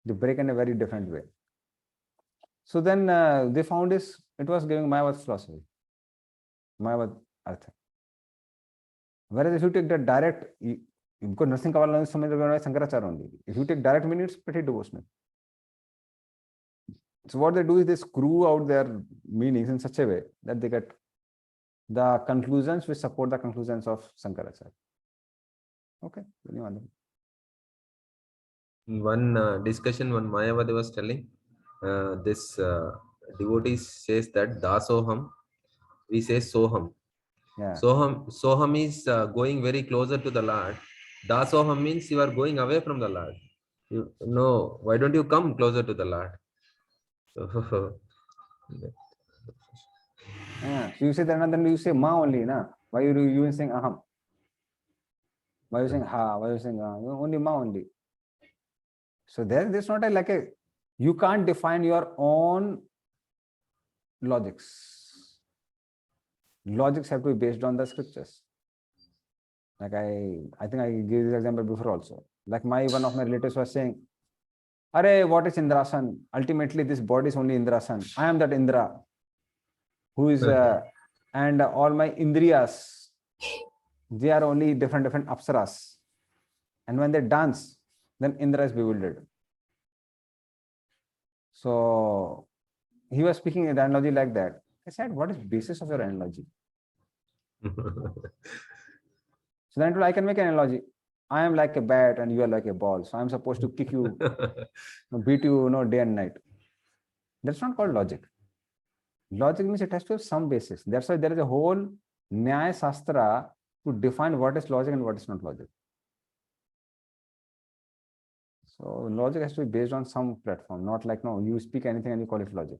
They break in a very different way. So then they found this, it was giving Mayavad philosophy, Mayavad Artha. Whereas if you take the direct, because Nursing Kavala is something Sankaracharya only. If you take direct meaning, it's pretty devotional. So what they do is they screw out their meanings in such a way that they get the conclusions which support the conclusions of Sankaracharya. Okay. In one discussion, one Mayavadi was telling, this devotee says that Dasoham, we say Soham. Yeah. Soham is going very closer to the Lord. Dasoham means you are going away from the Lord. No, why don't you come closer to the Lord? So you say that, and then you say Ma only, na? Why are you even saying Aham? Why are you saying Ha? Why are you saying only Ma only? So there's not like a, you can't define your own logics. Logics have to be based on the scriptures. Like I think I gave this example before also. Like one of my relatives was saying, Arey, what is Indrasan? Ultimately, this body is only Indrasan. I am that Indra, who is, and all my Indriyas, they are only different apsaras. And when they dance, then Indra is bewildered. So he was speaking in the analogy like that. I said, what is basis of your analogy? So then I can make an analogy. I am like a bat and you are like a ball. So I'm supposed to kick you, beat you, day and night. That's not called logic. Logic means it has to have some basis. That's why there is a whole Nyaya Sastra to define what is logic and what is not logic. So logic has to be based on some platform, not like, no, you speak anything and you call it logic.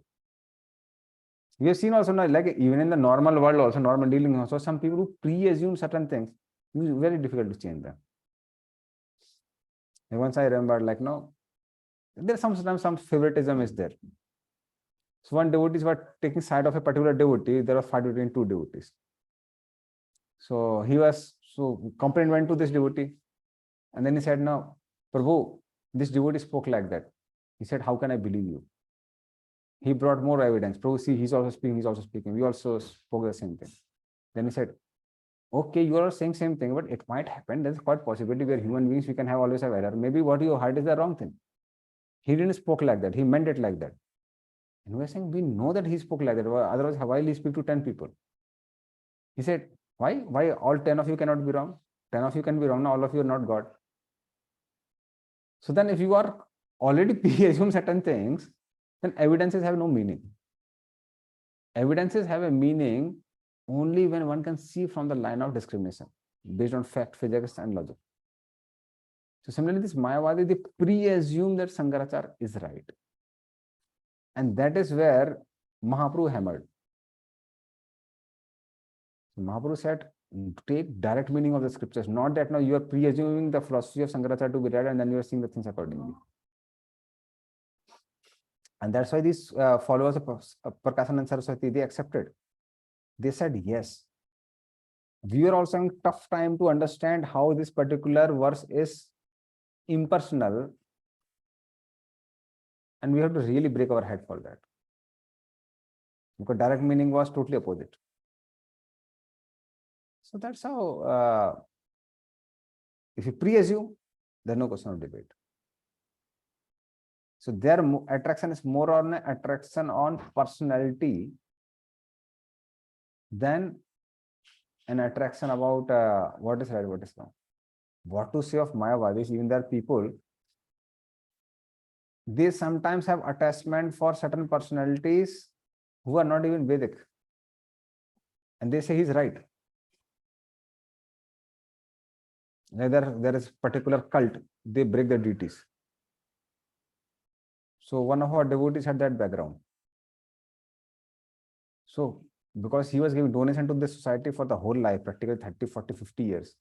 We have seen also, like even in the normal world also, normal dealing also, some people who pre-assume certain things, it's very difficult to change them. And once I remember, like, no, there's sometimes some favoritism is there. So one devotee was taking side of a particular devotee, there was fight between two devotees. So complaint went to this devotee. And then he said, no, Prabhu, this devotee spoke like that. He said, how can I believe you? He brought more evidence. Prabhu, see, he's also speaking. We also spoke the same thing. Then he said, okay, you are saying same thing, but it might happen. There's quite possibility we are human beings. We can always have error. Maybe what you heard is the wrong thing. He didn't spoke like that. He meant it like that. And we are saying, we know that he spoke like that. Otherwise, why will he speak to 10 people? He said, why? Why all 10 of you cannot be wrong? 10 of you can be wrong. Now all of you are not God. So then if you are already assume certain things, then evidences have no meaning. Evidences have a meaning only when one can see from the line of discrimination based on fact, physics, and logic. So similarly, this Mayavadi, they pre-assume that Sankaracharya is right. And that is where Mahaprabhu hammered. Mahaprabhu said, take direct meaning of the scriptures, not that now you are pre-assuming the philosophy of Sankaracharya to be right and then you are seeing the things accordingly. And that's why these followers of Prakasana and Saraswati, they accepted. They said, yes. We are also having a tough time to understand how this particular verse is impersonal. And we have to really break our head for that. Because direct meaning was totally opposite. So that's how, if you pre-assume, there's no question of debate. So their attraction is more on attraction on personality than an attraction about what is right, what is wrong. What to say of Mayavadis, even there are people, they sometimes have attachment for certain personalities who are not even Vedic. And they say he's right. Whether there is particular cult, they break the deities. So one of our devotees had that background. So because he was giving donation to this society for the whole life, practically 30, 40, 50 years.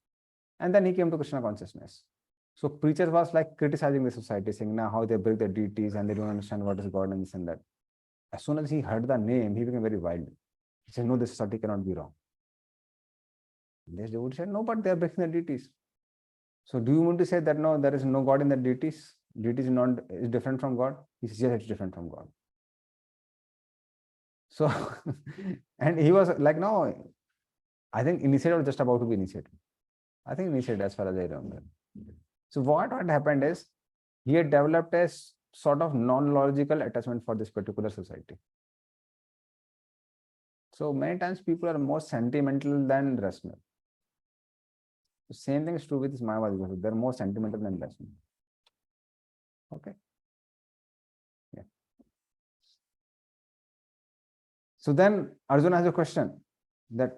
And then he came to Krishna consciousness. So preacher was like criticizing the society, saying now how they break the deities and they don't understand what is God and this and that. As soon as he heard the name, he became very wild. He said, no, this society cannot be wrong. This devotee said, no, but they are breaking the deities. So do you want to say that no, there is no God in the deities? Deity is different from God. He says, yes, it's different from God. So, and he was like, no, I think initiated was just about to be initiated. I think initiated as far as I remember. So what had happened is he had developed a sort of non-logical attachment for this particular society. So many times people are more sentimental than rational. The same thing is true with this Mayavadi. They're more sentimental than rational. Okay. Yeah. So then Arjuna has a question that,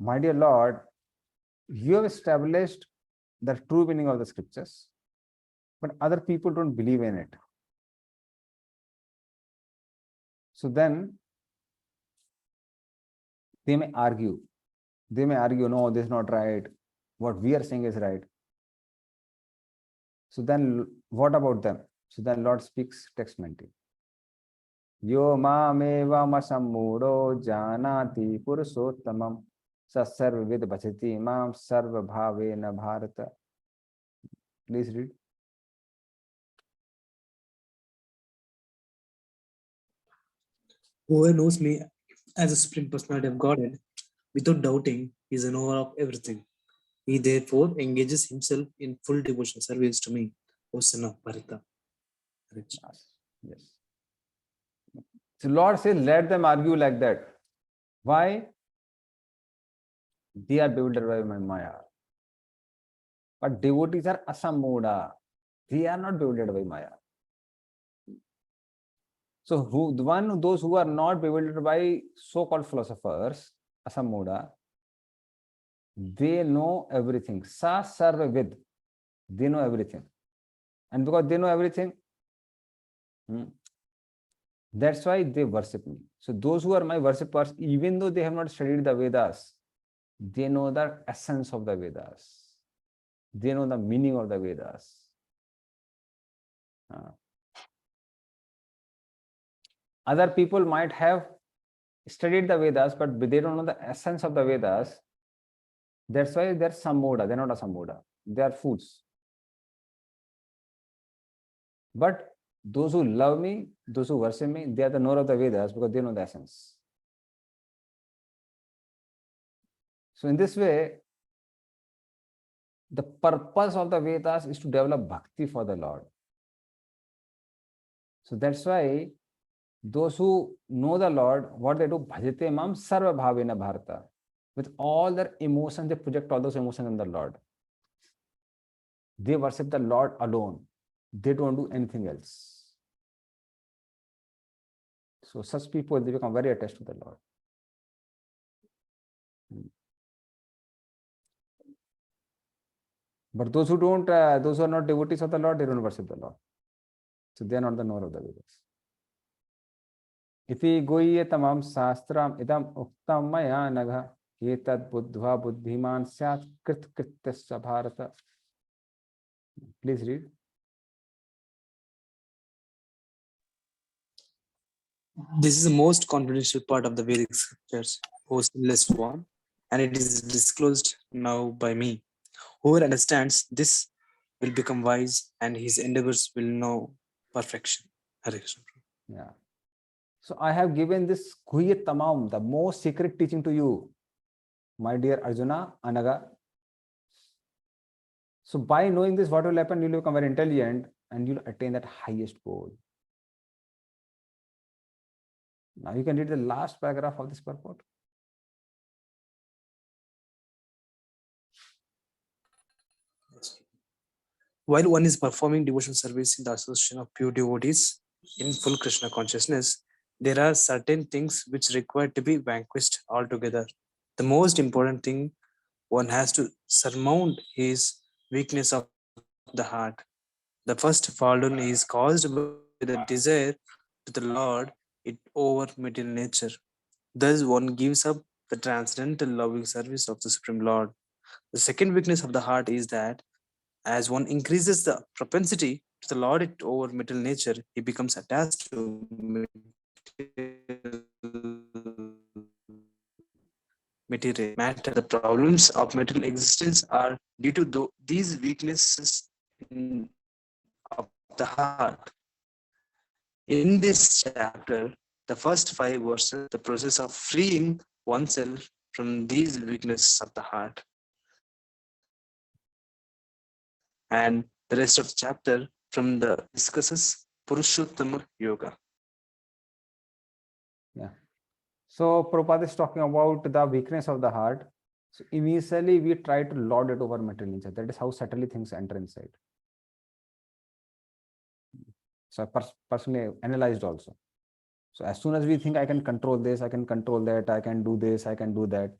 my dear Lord, you have established the true meaning of the scriptures, but other people don't believe in it. So then they may argue. They may argue, no, this is not right. What we are saying is right. So then what about them? So then Lord speaks text mentally. Yo ma'meva masammudo janati purushottamam sasarvid bhajati mam sarva bhavena bharata. Please read. Whoever knows me as a supreme personality of Godhead without doubting is a knower of everything. He therefore engages himself in full devotion service to me, O son of Bharata. Yes. So Lord says, let them argue like that. Why? They are bewildered by my Maya. But devotees are asammuda. They are not bewildered by Maya. So those who are not bewildered by so-called philosophers, asammuda, they know everything. Sa sarva vid. They know everything. And because they know everything, that's why they worship me. So those who are my worshippers, even though they have not studied the Vedas, they know the essence of the Vedas. They know the meaning of the Vedas. Other people might have studied the Vedas, but they don't know the essence of the Vedas. That's why they're sammoda. They're not a sammoda. They are fools. But those who love me, those who worship me, they are the knower of the Vedas because they know the essence. So in this way, the purpose of the Vedas is to develop bhakti for the Lord. So that's why those who know the Lord, what they do, bhajate mam sarva bhavena bharata. With all their emotions, they project all those emotions on the Lord. They worship the Lord alone. They don't do anything else. So such people, they become very attached to the Lord. But those who don't, those who are not devotees of the Lord, they don't worship the Lord. So they are not the knower of the Vedas. Iti goye tamam sastram idam uktam maya nagha etad buddhva buddhiman syat krit krityasya bharata. Please read. This is the most confidential part of the Vedic scriptures, O sinless one, and it is disclosed now by me. Whoever understands this will become wise, and his endeavors will know perfection. Hare Krishna. Yeah. So I have given this Guhyat Tamam, the most secret teaching to you, my dear Arjuna, Anaga. So by knowing this, what will happen? You will become very intelligent and you will attain that highest goal. Now you can read the last paragraph of this purport. While one is performing devotional service in the association of pure devotees in full Krishna consciousness, there are certain things which require to be vanquished altogether. The most important thing, one has to surmount his weakness of the heart. The first fallen is caused by the desire to the Lord it over material nature. Thus, one gives up the transcendental loving service of the Supreme Lord. The second weakness of the heart is that as one increases the propensity to the Lord it over material nature, he becomes attached to material matter. The problems of material existence are due to these weaknesses in the heart. In this chapter, the first 5 verses, the process of freeing oneself from these weaknesses of the heart. And the rest of the chapter from the discusses Purushottama Yoga. Yeah. So Prabhupada is talking about the weakness of the heart. So initially we try to lord it over material nature. That is how subtly things enter inside. So I personally analyzed also. So as soon as we think I can control this, I can control that, I can do this, I can do that.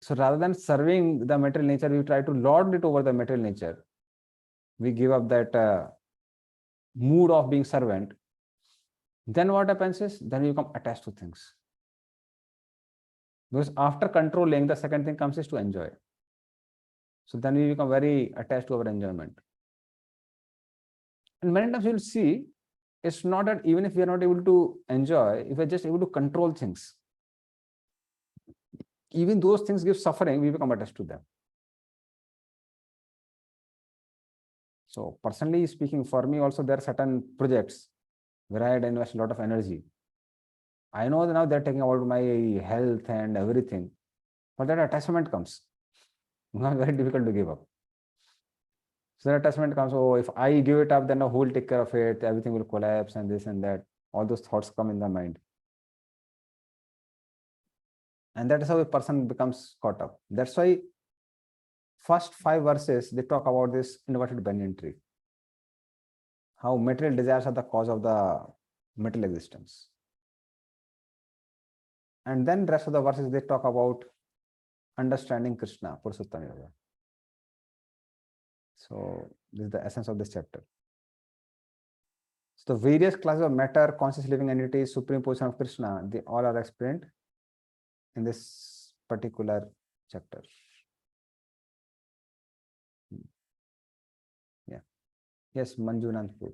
So rather than serving the material nature, we try to lord it over the material nature. We give up that mood of being servant. Then what happens is, then we become attached to things. Because after controlling, the second thing comes is to enjoy. So then we become very attached to our enjoyment. And many times you'll see, it's not that even if we are not able to enjoy, if we're just able to control things, even those things give suffering, we become attached to them. So personally speaking, for me also, there are certain projects where I had invested a lot of energy. I know that now they're taking about my health and everything, but that attachment comes. Not very difficult to give up. So that attachment comes, oh, if I give it up, then who will take care of it? Everything will collapse and this and that. All those thoughts come in the mind. And that is how a person becomes caught up. That's why first 5 verses, they talk about this inverted banyan tree. How material desires are the cause of the material existence. And then rest of the verses, they talk about understanding Krishna, Purushottama Yoga. So this is the essence of this chapter. So the various classes of matter, conscious living entities, supreme position of Krishna, they all are explained in this particular chapter. Yeah. Yes, Manjunanpur.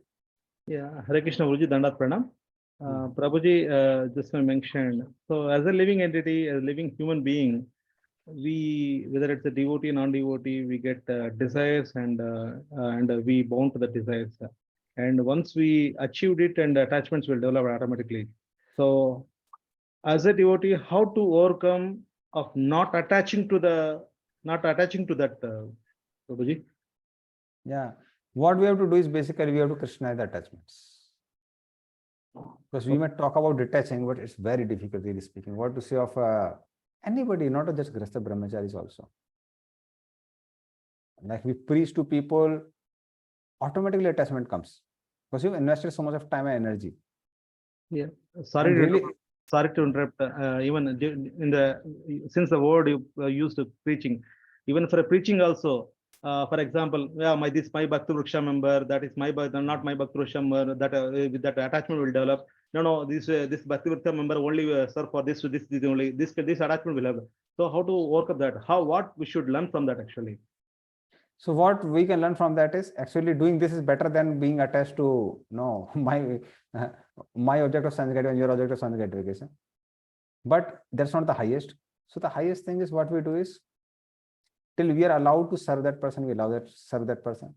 Yeah, Hare Krishna Guruji, Dandat Pranam. Prabhuji just mentioned, so as a living entity, a living human being, we, whether it's a devotee, non-devotee, we get desires and we bound to the desires. And once we achieved it, and attachments will develop automatically. So as a devotee, how to overcome of not attaching to that, Prabhuji? Yeah. What we have to do is basically we have to Krishna the attachments. Because we might talk about detaching, but it's very difficult, really speaking. What to say of anybody, not just Grihastha Brahmacharis also. Like we preach to people, automatically attachment comes. Because you've invested so much of time and energy. Yeah, sorry to interrupt. Even in the, since the word you used to preaching, even for a preaching also, for example, yeah, this my Bhakti Vriksha member, that is my not my Bhakti Vriksha member, that with that attachment will develop. No, this Bhakti Vriksha member only serve for this only, this attachment will have. So how to work up that? What we should learn from that actually? So what we can learn from that is actually doing this is better than being attached to my object of sense gratification, your object of sense gratification. But that's not the highest. So the highest thing is what we do is, till we are allowed to serve that person, we serve that person.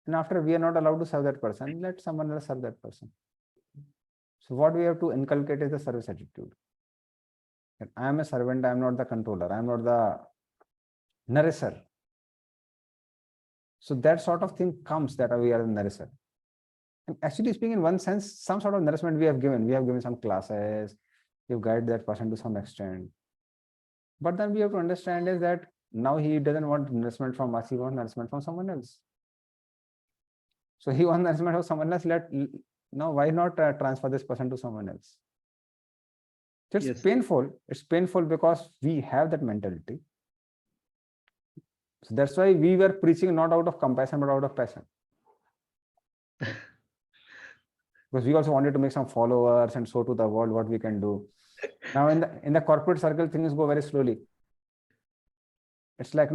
And after we are not allowed to serve that person, let someone else serve that person. So what we have to inculcate is the service attitude. That I am a servant, I am not the controller, I am not the nourisher. So that sort of thing comes, that we are the nourisher. And actually speaking, in one sense, some sort of nourishment we have given. We have given some classes, we have guided that person to some extent. But then we have to understand is that now he doesn't want nourishment from us, he wants nourishment from someone else. So he wants nourishment from someone else. Now why not transfer this person to someone else? So it's painful. It's painful because we have that mentality. So that's why we were preaching not out of compassion, but out of passion. Because we also wanted to make some followers and show to the world what we can do. Now in the corporate circle, things go very slowly. It's like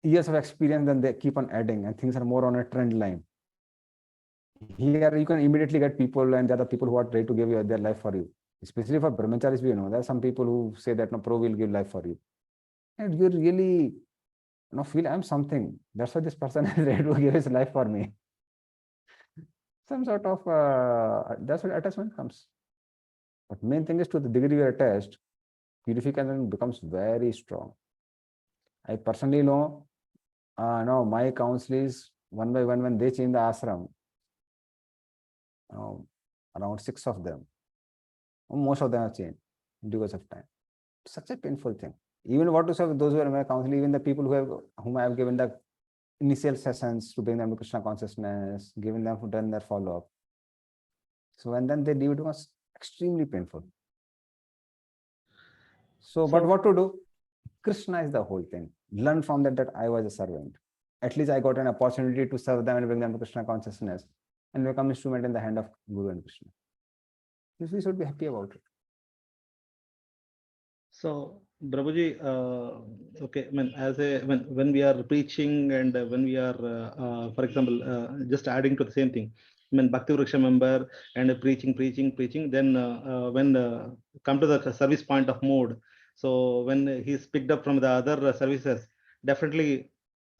years of experience, then they keep on adding and things are more on a trend line. Here you can immediately get people, and there are people who are ready to give you their life for you. Especially for brahmacharis, we know there are some people who say that Pro will give life for you. And you really feel I'm something. That's why this person is ready to give his life for me. some sort of that's what attachment comes. But main thing is, to the degree you are attached, purification becomes very strong. I personally know, now my counselees, one by one, when they change the ashram, around 6 of them, most of them have changed because of time. Such a painful thing. Even what to say, those who are my counsel, even the people whom I have given the initial sessions to bring them to Krishna consciousness, giving them done their follow-up. So and then they leave, it was extremely painful. So, but what to do? Krishna is the whole thing. Learn from that I was a servant. At least I got an opportunity to serve them and bring them to Krishna consciousness and become instrument in the hand of Guru and Krishna. We should be happy about it. So, Prabhuji, okay, I mean, as a when we are preaching and when we are, for example, just adding to the same thing, I mean, Bhakti Vriksha member and preaching, then when come to the service point of mode, so when he's picked up from the other services, definitely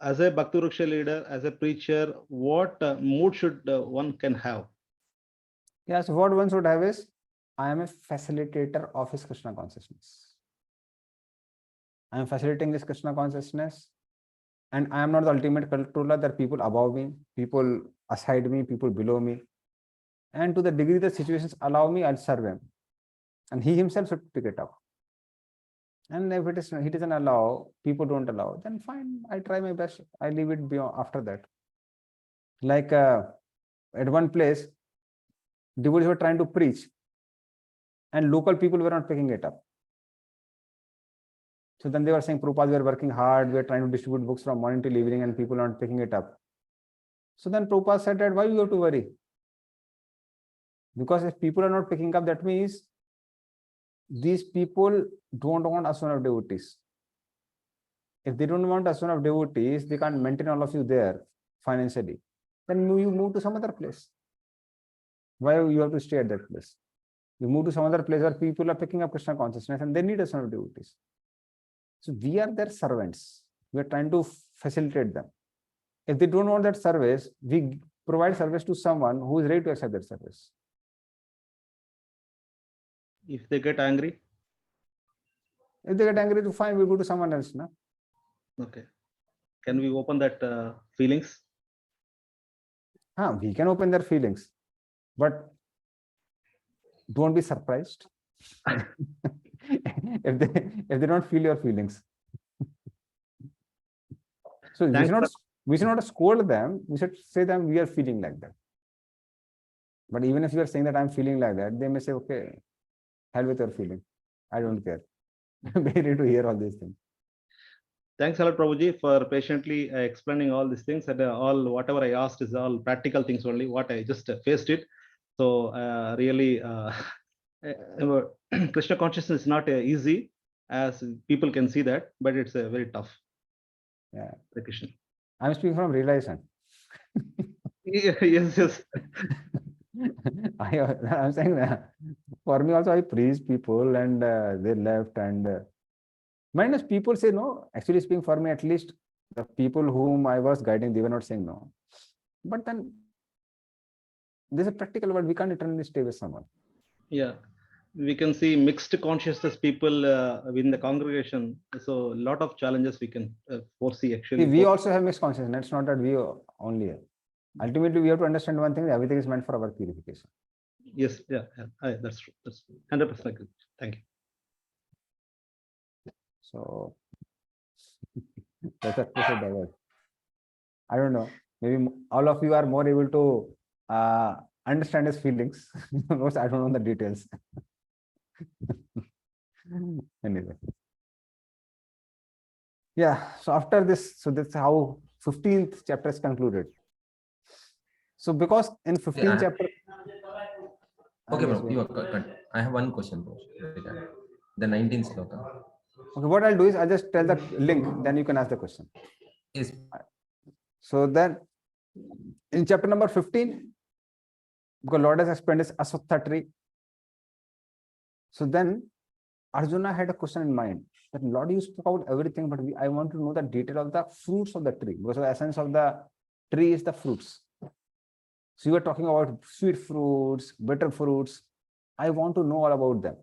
as a Bhakti Vriksha leader, as a preacher, what mood should one can have? Yes, what one should have is, I am a facilitator of his Krishna consciousness. I am facilitating this Krishna consciousness, and I am not the ultimate controller. There are people above me, people aside me, people below me. And to the degree the situations allow me, I'll serve him. And he himself should pick it up. And if he doesn't allow, people don't allow, then fine, I try my best. I leave it beyond after that. Like at one place, devotees were trying to preach, and local people were not picking it up. So then they were saying, Prabhupada, we are working hard, we are trying to distribute books from morning till evening, and people are not picking it up. So then Prabhupada said that, why you have to worry? Because if people are not picking up, that means these people don't want asana of devotees. If they don't want asana of devotees, they can't maintain all of you there financially. Then you move to some other place. Why you have to stay at that place? You move to some other place where people are picking up Krishna consciousness and they need asana of devotees. So we are their servants. We are trying to facilitate them. If they don't want that service, we provide service to someone who is ready to accept that service. If they get angry? If they get angry, to fine, we go to someone else. No? Okay. Can we open that feelings? We can open their feelings, but don't be surprised if they don't feel your feelings. So we should not scold them. We should say them, we are feeling like that. But even if you are saying that I'm feeling like that, they may say, okay, hell with your feeling. I don't care. Be ready to hear all these things. Thanks a lot, Prabhuji, for patiently explaining all these things. And all whatever I asked is all practical things only. What I just faced it. So really, Krishna consciousness is not easy, as people can see that, but it's very tough. Yeah, Krishna. I'm speaking from realization. Yes. I'm saying that for me also, I praise people and they left, and minus people say no. Actually speaking, for me at least, the people whom I was guiding, they were not saying no. But then there's a practical world. We can't eternally stay with someone. Yeah, we can see mixed consciousness people in the congregation. So a lot of challenges we can foresee actually. See, we also have mixed consciousness. It's not that we only have. Ultimately, we have to understand one thing: everything is meant for our purification. Yes, yeah, that's true. That's 100% agree. Thank you. So that's a crucial Bhagavad. I don't know. Maybe all of you are more able to understand his feelings. Most I don't know the details. Anyway. Yeah. So after this, so that's how 15th chapter is concluded. So because in 15th chapter. Okay, bro, you are. I have one question, bro. The 19th sloka. Okay, what I'll do is I'll just tell the link, then you can ask the question. Yes. So then in chapter number 15, because Lord has explained this Aswatha tree. So then Arjuna had a question in mind that Lord, you spoke about everything, but I want to know the detail of the fruits of the tree, because the essence of the tree is the fruits. So you are talking about sweet fruits, bitter fruits. I want to know all about them.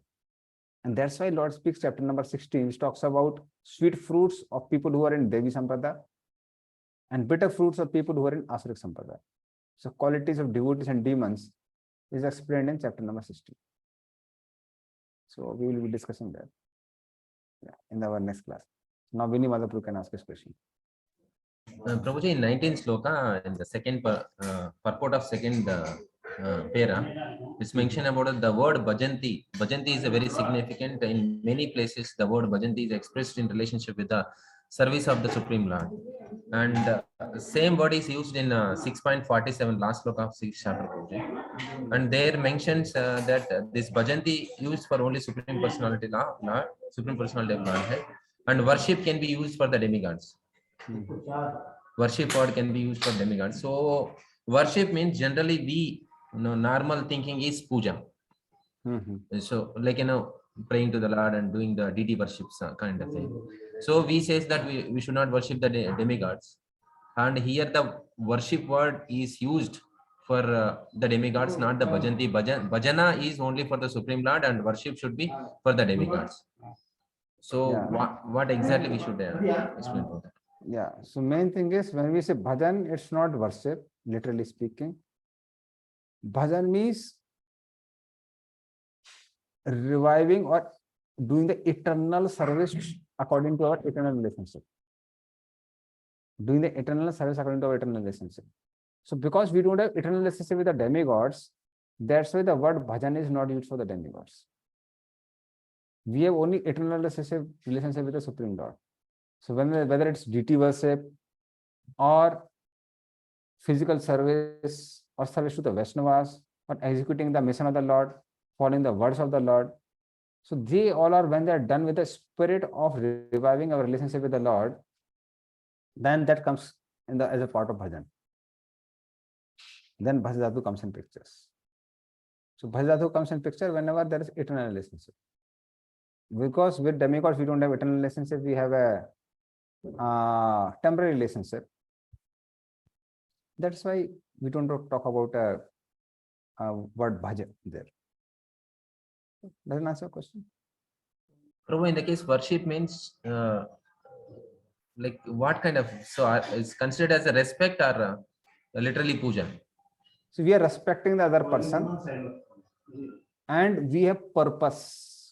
And that's why Lord speaks chapter number 16, which talks about sweet fruits of people who are in Devi Sampradaya and bitter fruits of people who are in Asurik Sampradaya. So qualities of devotees and demons is explained in chapter number 16. So we will be discussing that in our next class. Now Vinny Madhapur can ask his question. Prabhuji, in 19th sloka, in the second purport of second para, it's mentioned about the word bhajanti. Bhajanti is a very significant. In many places, the word bhajanti is expressed in relationship with the service of the Supreme Lord. And the same word is used in 6.47, last sloka of 6th chapter, Prabhuji. And there mentions that this bhajanti used for only Supreme Personality Lord, Supreme Personality of Godhead, and worship can be used for the demigods. Worship word can be used for demigods. So worship means generally we, normal thinking is puja. So like, praying to the Lord and doing the deity worships kind of thing. So we says that we should not worship the demigods. And here the worship word is used for the demigods, not the bhajanti. Bhajana is only for the Supreme Lord and worship should be for the demigods. So what exactly we should explain about that? Yeah, so main thing is when we say bhajan, it's not worship, literally speaking. Bhajan means reviving or doing the eternal service according to our eternal relationship. Doing the eternal service according to our eternal relationship. So because we don't have eternal relationship with the demigods, that's why the word bhajan is not used for the demigods. We have only eternal relationship with the Supreme Lord. So whether it's deity worship or physical service or service to the Vaishnavas or executing the mission of the Lord, following the words of the Lord. So they all are, when they are done with the spirit of reviving our relationship with the Lord, then that comes as a part of bhajan. Then bhajadhatu comes in pictures. So bhajadhatu comes in picture whenever there is eternal relationship. Because with demigods we don't have eternal relationship, we have a temporary relationship. That's why we don't talk about a word bhajan there. Doesn't answer your question? Prabhu, in the case worship means like what kind of, so is considered as a respect or literally puja? So we are respecting the other person and we have purpose.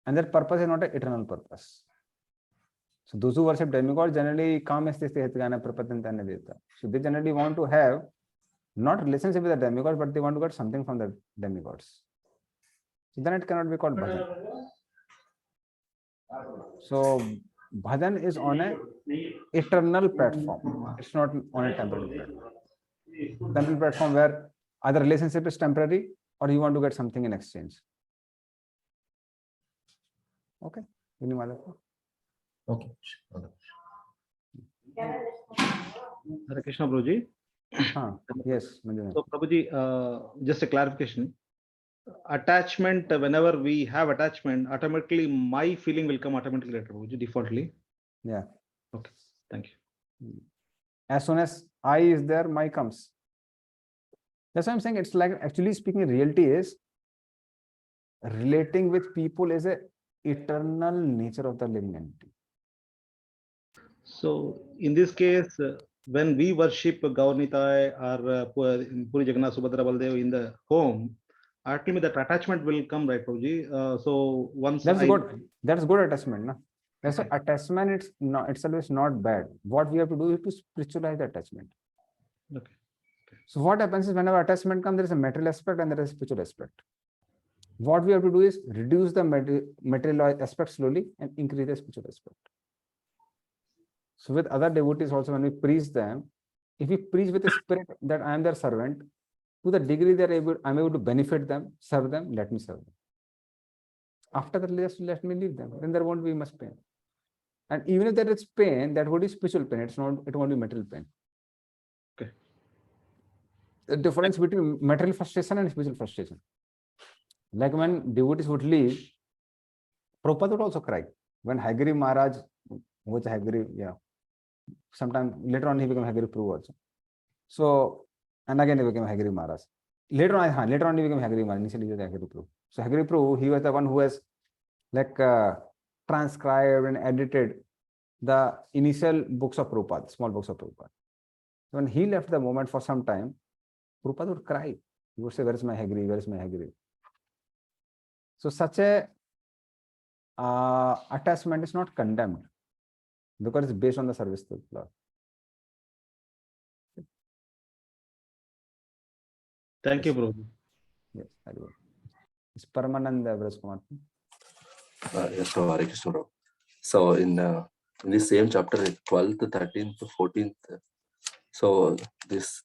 And that purpose is not an eternal purpose. So those who worship demigods generally so they generally want to have not relationship with the demigods, but they want to get something from the demigods. So then it cannot be called bhajan. So bhajan is on an eternal platform. It's not on a temporary platform. Temporary platform where either relationship is temporary or you want to get something in exchange. Okay. Okay. Hare Krishna, Prabhuji. Yes. So Prabhuji, just a clarification. Attachment, whenever we have attachment, automatically my feeling will come automatically later, Prabhuji, defaultly. Yeah. Okay. Thank you. As soon as I is there, my comes. That's why I'm saying it's like, actually speaking, reality is relating with people is a eternal nature of the living entity. So in this case, when we worship Gaurnitai or Puri Jagannath Subhadra Baldev in the home, ultimately that attachment will come, right, Prabhuji? So once that's good. That's good attachment, no? That's why attachment it's not itself is not bad. What we have to do is to spiritualize the attachment. Okay. So what happens is whenever attachment comes, there is a material aspect and there is a spiritual aspect. What we have to do is reduce the material aspect slowly and increase the spiritual aspect. So with other devotees also, when we preach them, if we preach with the spirit that I am their servant, to the degree they are able, I'm able to benefit them, serve them, let me serve them. After that, let me leave them. Then there won't be much pain. And even if there is pain, that would be spiritual pain. It won't be material pain. Okay. The difference between material frustration and spiritual frustration. Like when devotees would leave, Prabhupada would also cry. When Hagiri Maharaj, which Hagiri, sometime later on he became Hagiri Prabhu also. So, and again he became Hagiri Maharaj. Later on he became Hagiri Maharaj. Initially he was Hagiri Prabhu. So Hagiri Prabhu, he was the one who has like transcribed and edited the initial books of Prabhupada, small books of Prabhupada. When he left the movement for some time, Prabhupada would cry. He would say, where is my Hagiri? Where is my Hagiri? So such a attachment is not condemned because it's based on the service to Lord. Thank you, Prabhuji. Yes, I do. It's Paramanand Vraj Kumar. Yes, Hare Krishna, Prabhu. So in this same chapter, 12th, 13th, 14th, so these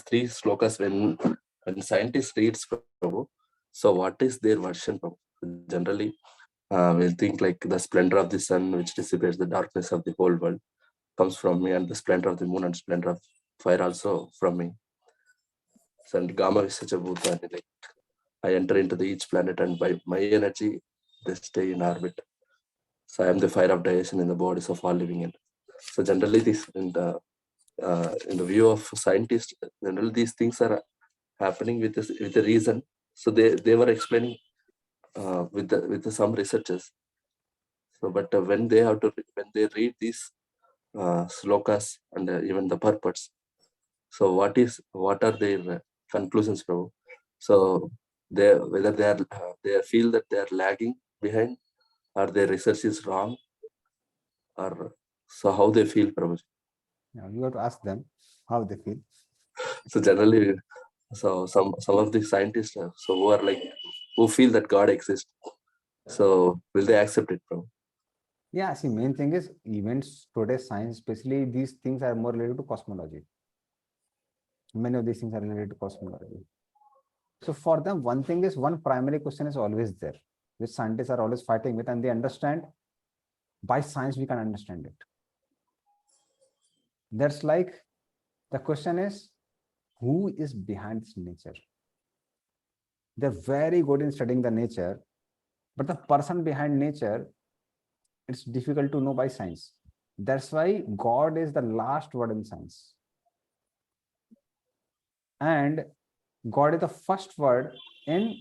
three slokas, when scientists reads, Prabhu, so what is their version, Prabhu? Generally, we'll think like the splendor of the sun, which dissipates the darkness of the whole world, comes from me, and the splendor of the moon and splendor of fire also from me. So, and Gamma is such a Bhuta, like I enter into each planet, and by my energy, they stay in orbit. So I am the fire of digestion in the bodies of all living entities. So generally, this in the view of scientists, generally these things are happening with a reason. So they were explaining with some researchers. So, but when they read these slokas and even the purports, so what are their conclusions, Prabhu? So whether they feel that they are lagging behind, or their research is wrong, or so how they feel, Prabhu? Yeah, you have to ask them how they feel. So generally, so some of the scientists, so who are like who feel that God exists, so will they accept it, Prabhu? Yeah, see, main thing is events today's science, especially these things are more related to cosmology. Many of these things are related to cosmology. So for them, one primary question is always there, which scientists are always fighting with, and they understand by science we can understand it. That's like the question is, who is behind this nature? They're very good in studying the nature, but the person behind nature, it's difficult to know by science. That's why God is the last word in science. And God is the first word in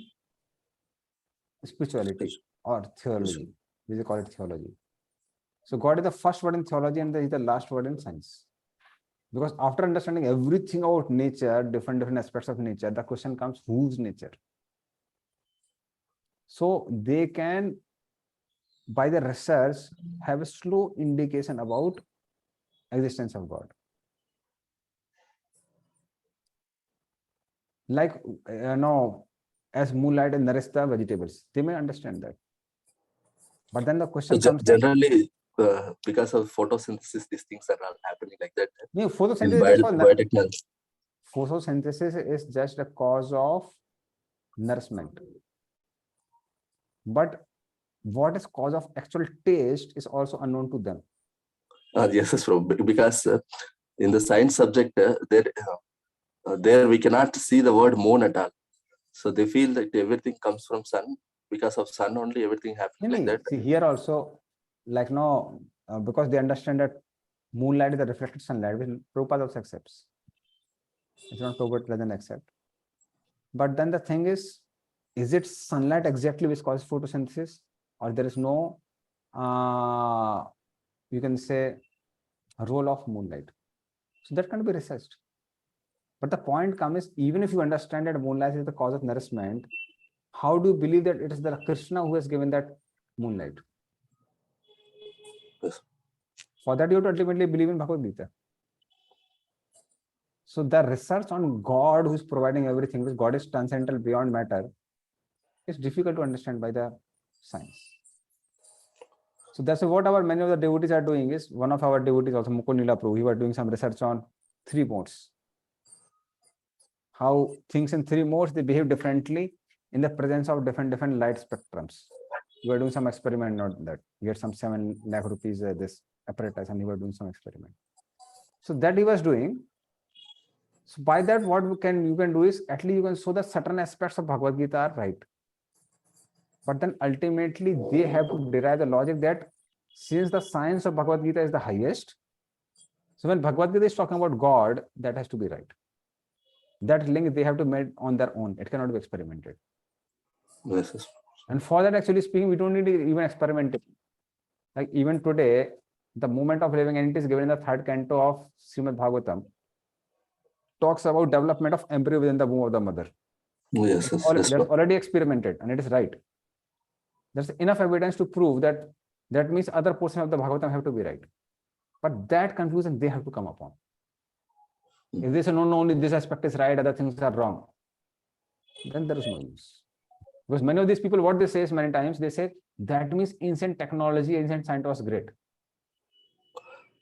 spirituality or theology. We call it theology. So God is the first word in theology and He is the last word in science. Because after understanding everything about nature, different aspects of nature, the question comes, whose nature? So they can, by the research, have a slow indication about existence of God. Like, as moonlight and nourish the vegetables, they may understand that. But then the question So comes generally, because of photosynthesis, these things are all happening like that. that, Biotechnology. photosynthesis is just a cause of nourishment. But what is cause of actual taste is also unknown to them. Yes, Prabhu. Because in the science subject, there we cannot see the word moon at all. So they feel that everything comes from sun. Because of sun only, everything happens like that. See, here also, like because they understand that moonlight is the reflected sunlight, which Prabhupada also accepts. It's not Prabhupada doesn't accept. But then the thing is it sunlight exactly which causes photosynthesis, or there is no, you can say, role of moonlight? So that can be researched. But the point comes is, even if you understand that moonlight is the cause of nourishment, how do you believe that it is the Krishna who has given that moonlight? Yes. For that, you have to ultimately believe in Bhagavad Gita. So the research on God who is providing everything, because God is transcendental beyond matter, is difficult to understand by the science. So that's what many of the devotees are doing is, one of our devotees also, Mukul Nila Prabhu, he was doing some research on 3 modes. How things in 3 modes, they behave differently in the presence of different light spectrums. We were doing some experiment on that. We had some 7 lakh rupees this apparatus, and we were doing some experiment. So that he was doing. So by that, what you can do is, at least you can show that certain aspects of Bhagavad Gita are right. But then ultimately they have to derive the logic that since the science of Bhagavad Gita is the highest, So when Bhagavad Gita is talking about God, that has to be right. That link they have to make on their own. It cannot be experimented. Yes, yes. And for that, actually speaking, we don't need to even experiment. Like even today, the movement of living entities given in the third canto of Srimad Bhagavatam talks about development of embryo within the womb of the mother. Yes, yes. That's That's what. already experimented, and it is right. There's enough evidence to prove that that means other portion of the Bhagavatam have to be right. But that conclusion they have to come upon. If they say, no, only this aspect is right, other things are wrong, then there is no use. Because many of these people, what they say is many times, they say, that means ancient technology, ancient science was great.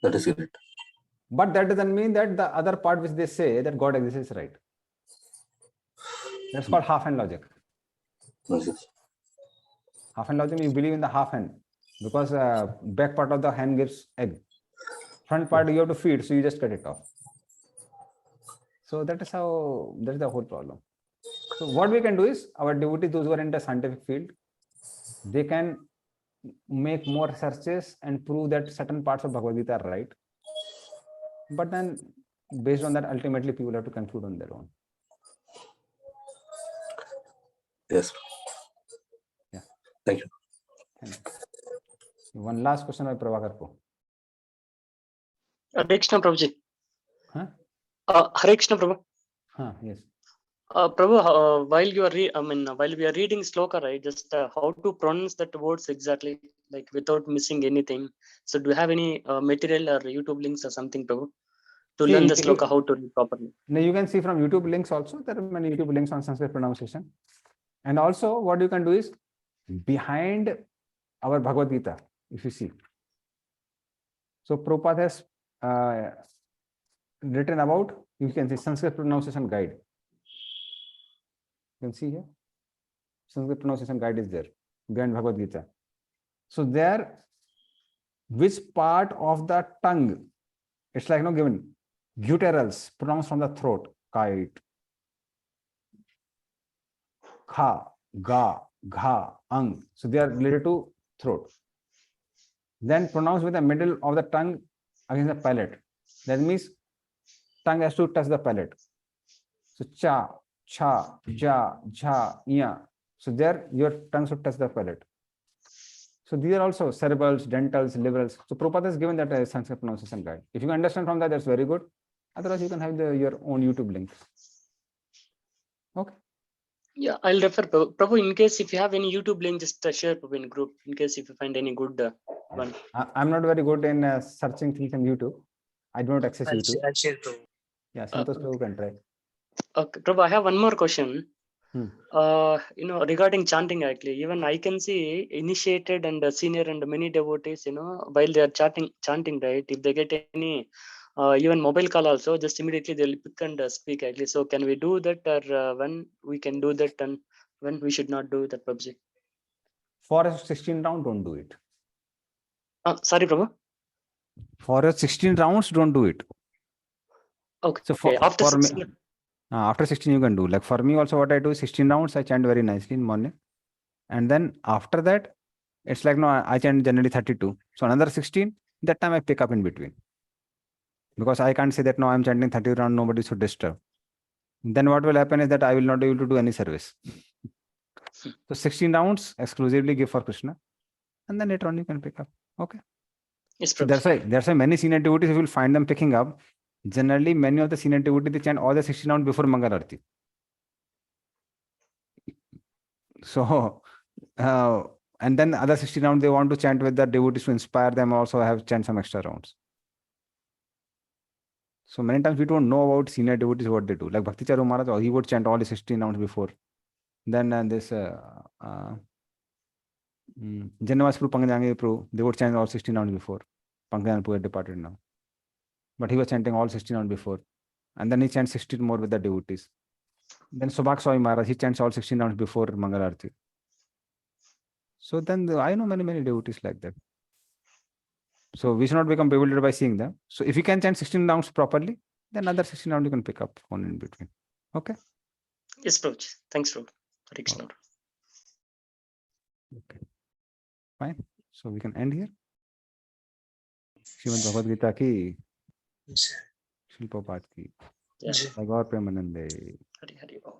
That is great. But that doesn't mean that the other part which they say that God exists is right. That's called half-hand logic. Yes, yes. Half-hand logic means you believe in the half-hand because back part of the hand gives egg. Front part you have to feed, so you just cut it off. So that is the whole problem. So what we can do is, our devotees, those who are in the scientific field, they can make more researches and prove that certain parts of Bhagavad Gita are right. But then, based on that, ultimately people have to conclude on their own. Yes. Yeah. Thank you. Thank you. One last question by Prabhakar ko. Hare Krishna Prabhuji. Huh? Hare Krishna Prabhu. Huh, yes. Prabhu, while we are reading sloka, right? Just how to pronounce that words exactly, like without missing anything. So, do you have any material or YouTube links or something, Prabhu, to learn the sloka how to read properly? Now you can see from YouTube links also. There are many YouTube links on Sanskrit pronunciation. And also, what you can do is, behind our Bhagavad Gita, if you see. So Prabhupada has written about, you can see Sanskrit pronunciation guide. You can see here. Sanskrit pronunciation guide is there, behind Bhagavad Gita. So there, which part of the tongue, it's like given, gutturals pronounced from the throat, kite, kha, ga, gha, ang. So they are related to throat. Then pronounced with the middle of the tongue against the palate. That means tongue has to touch the palate. So cha, cha, ja, jha, ya. So there your tongue should touch the palate. So these are also cerebrals, dentals, liberals. So Prabhupada has given that as Sanskrit pronunciation guide. If you can understand from that, that's very good. Otherwise, you can have your own YouTube link. Okay. Yeah, I'll refer Prabhu. In case if you have any YouTube link, just share Prabhu in group. In case if you find any good one. I'm not very good in searching things on YouTube. I do not access YouTube. I'll share Prabhu. Yeah, Santosh Prabhu can try. Okay, Prabhu, I have one more question. Regarding chanting, actually, even I can see initiated and senior and many devotees, while they are chanting, right? If they get any even mobile call also, just immediately they'll pick and speak, actually. So can we do that, or when we can do that, and when we should not do that, Prabhuji? For a 16 round, don't do it. Sorry, Prabhu. For a 16 rounds, don't do it. Okay. So After for me, 16, after 16 you can do. Like for me also, what I do is 16 rounds I chant very nicely in morning, and then after that it's like I chant generally 32. So another 16, that time I pick up in between, because I can't say that no, I'm chanting 30 round, nobody should disturb. Then what will happen is that I will not be able to do any service. So 16 rounds exclusively give for Krishna, and then later on you can pick up. Okay. yes, So Prabhuji. that's why many senior devotees, you will find them picking up. Generally, many of the senior devotees, they chant all the 16 rounds before Mangal Arati. So, and then other 16 rounds, they want to chant with the devotees to inspire them, also have chant some extra rounds. So many times we don't know about senior devotees, what they do. Like Bhakti Charu Maharaj, he would chant all the 16 rounds before. Then this Janavas Pangajangi Prabhu, they would chant all 16 rounds before. Pangajan Prabhu had departed now. But he was chanting all 16 rounds before. And then he chants 16 more with the devotees. Then Subhak Swami Maharaj, he chants all 16 rounds before Mangal Arati. So then I know many devotees like that. So we should not become bewildered by seeing them. So if you can chant 16 rounds properly, then another 16 rounds you can pick up one in between. Okay? Yes, Prabhuji. Thanks, Prabhu. Hare Krishna. Okay. Fine. So we can end here. Srimad Bhagavad Gita ki शिल्पोपात की Yes. गौर प्रेमानंदे Hari Hari Bol.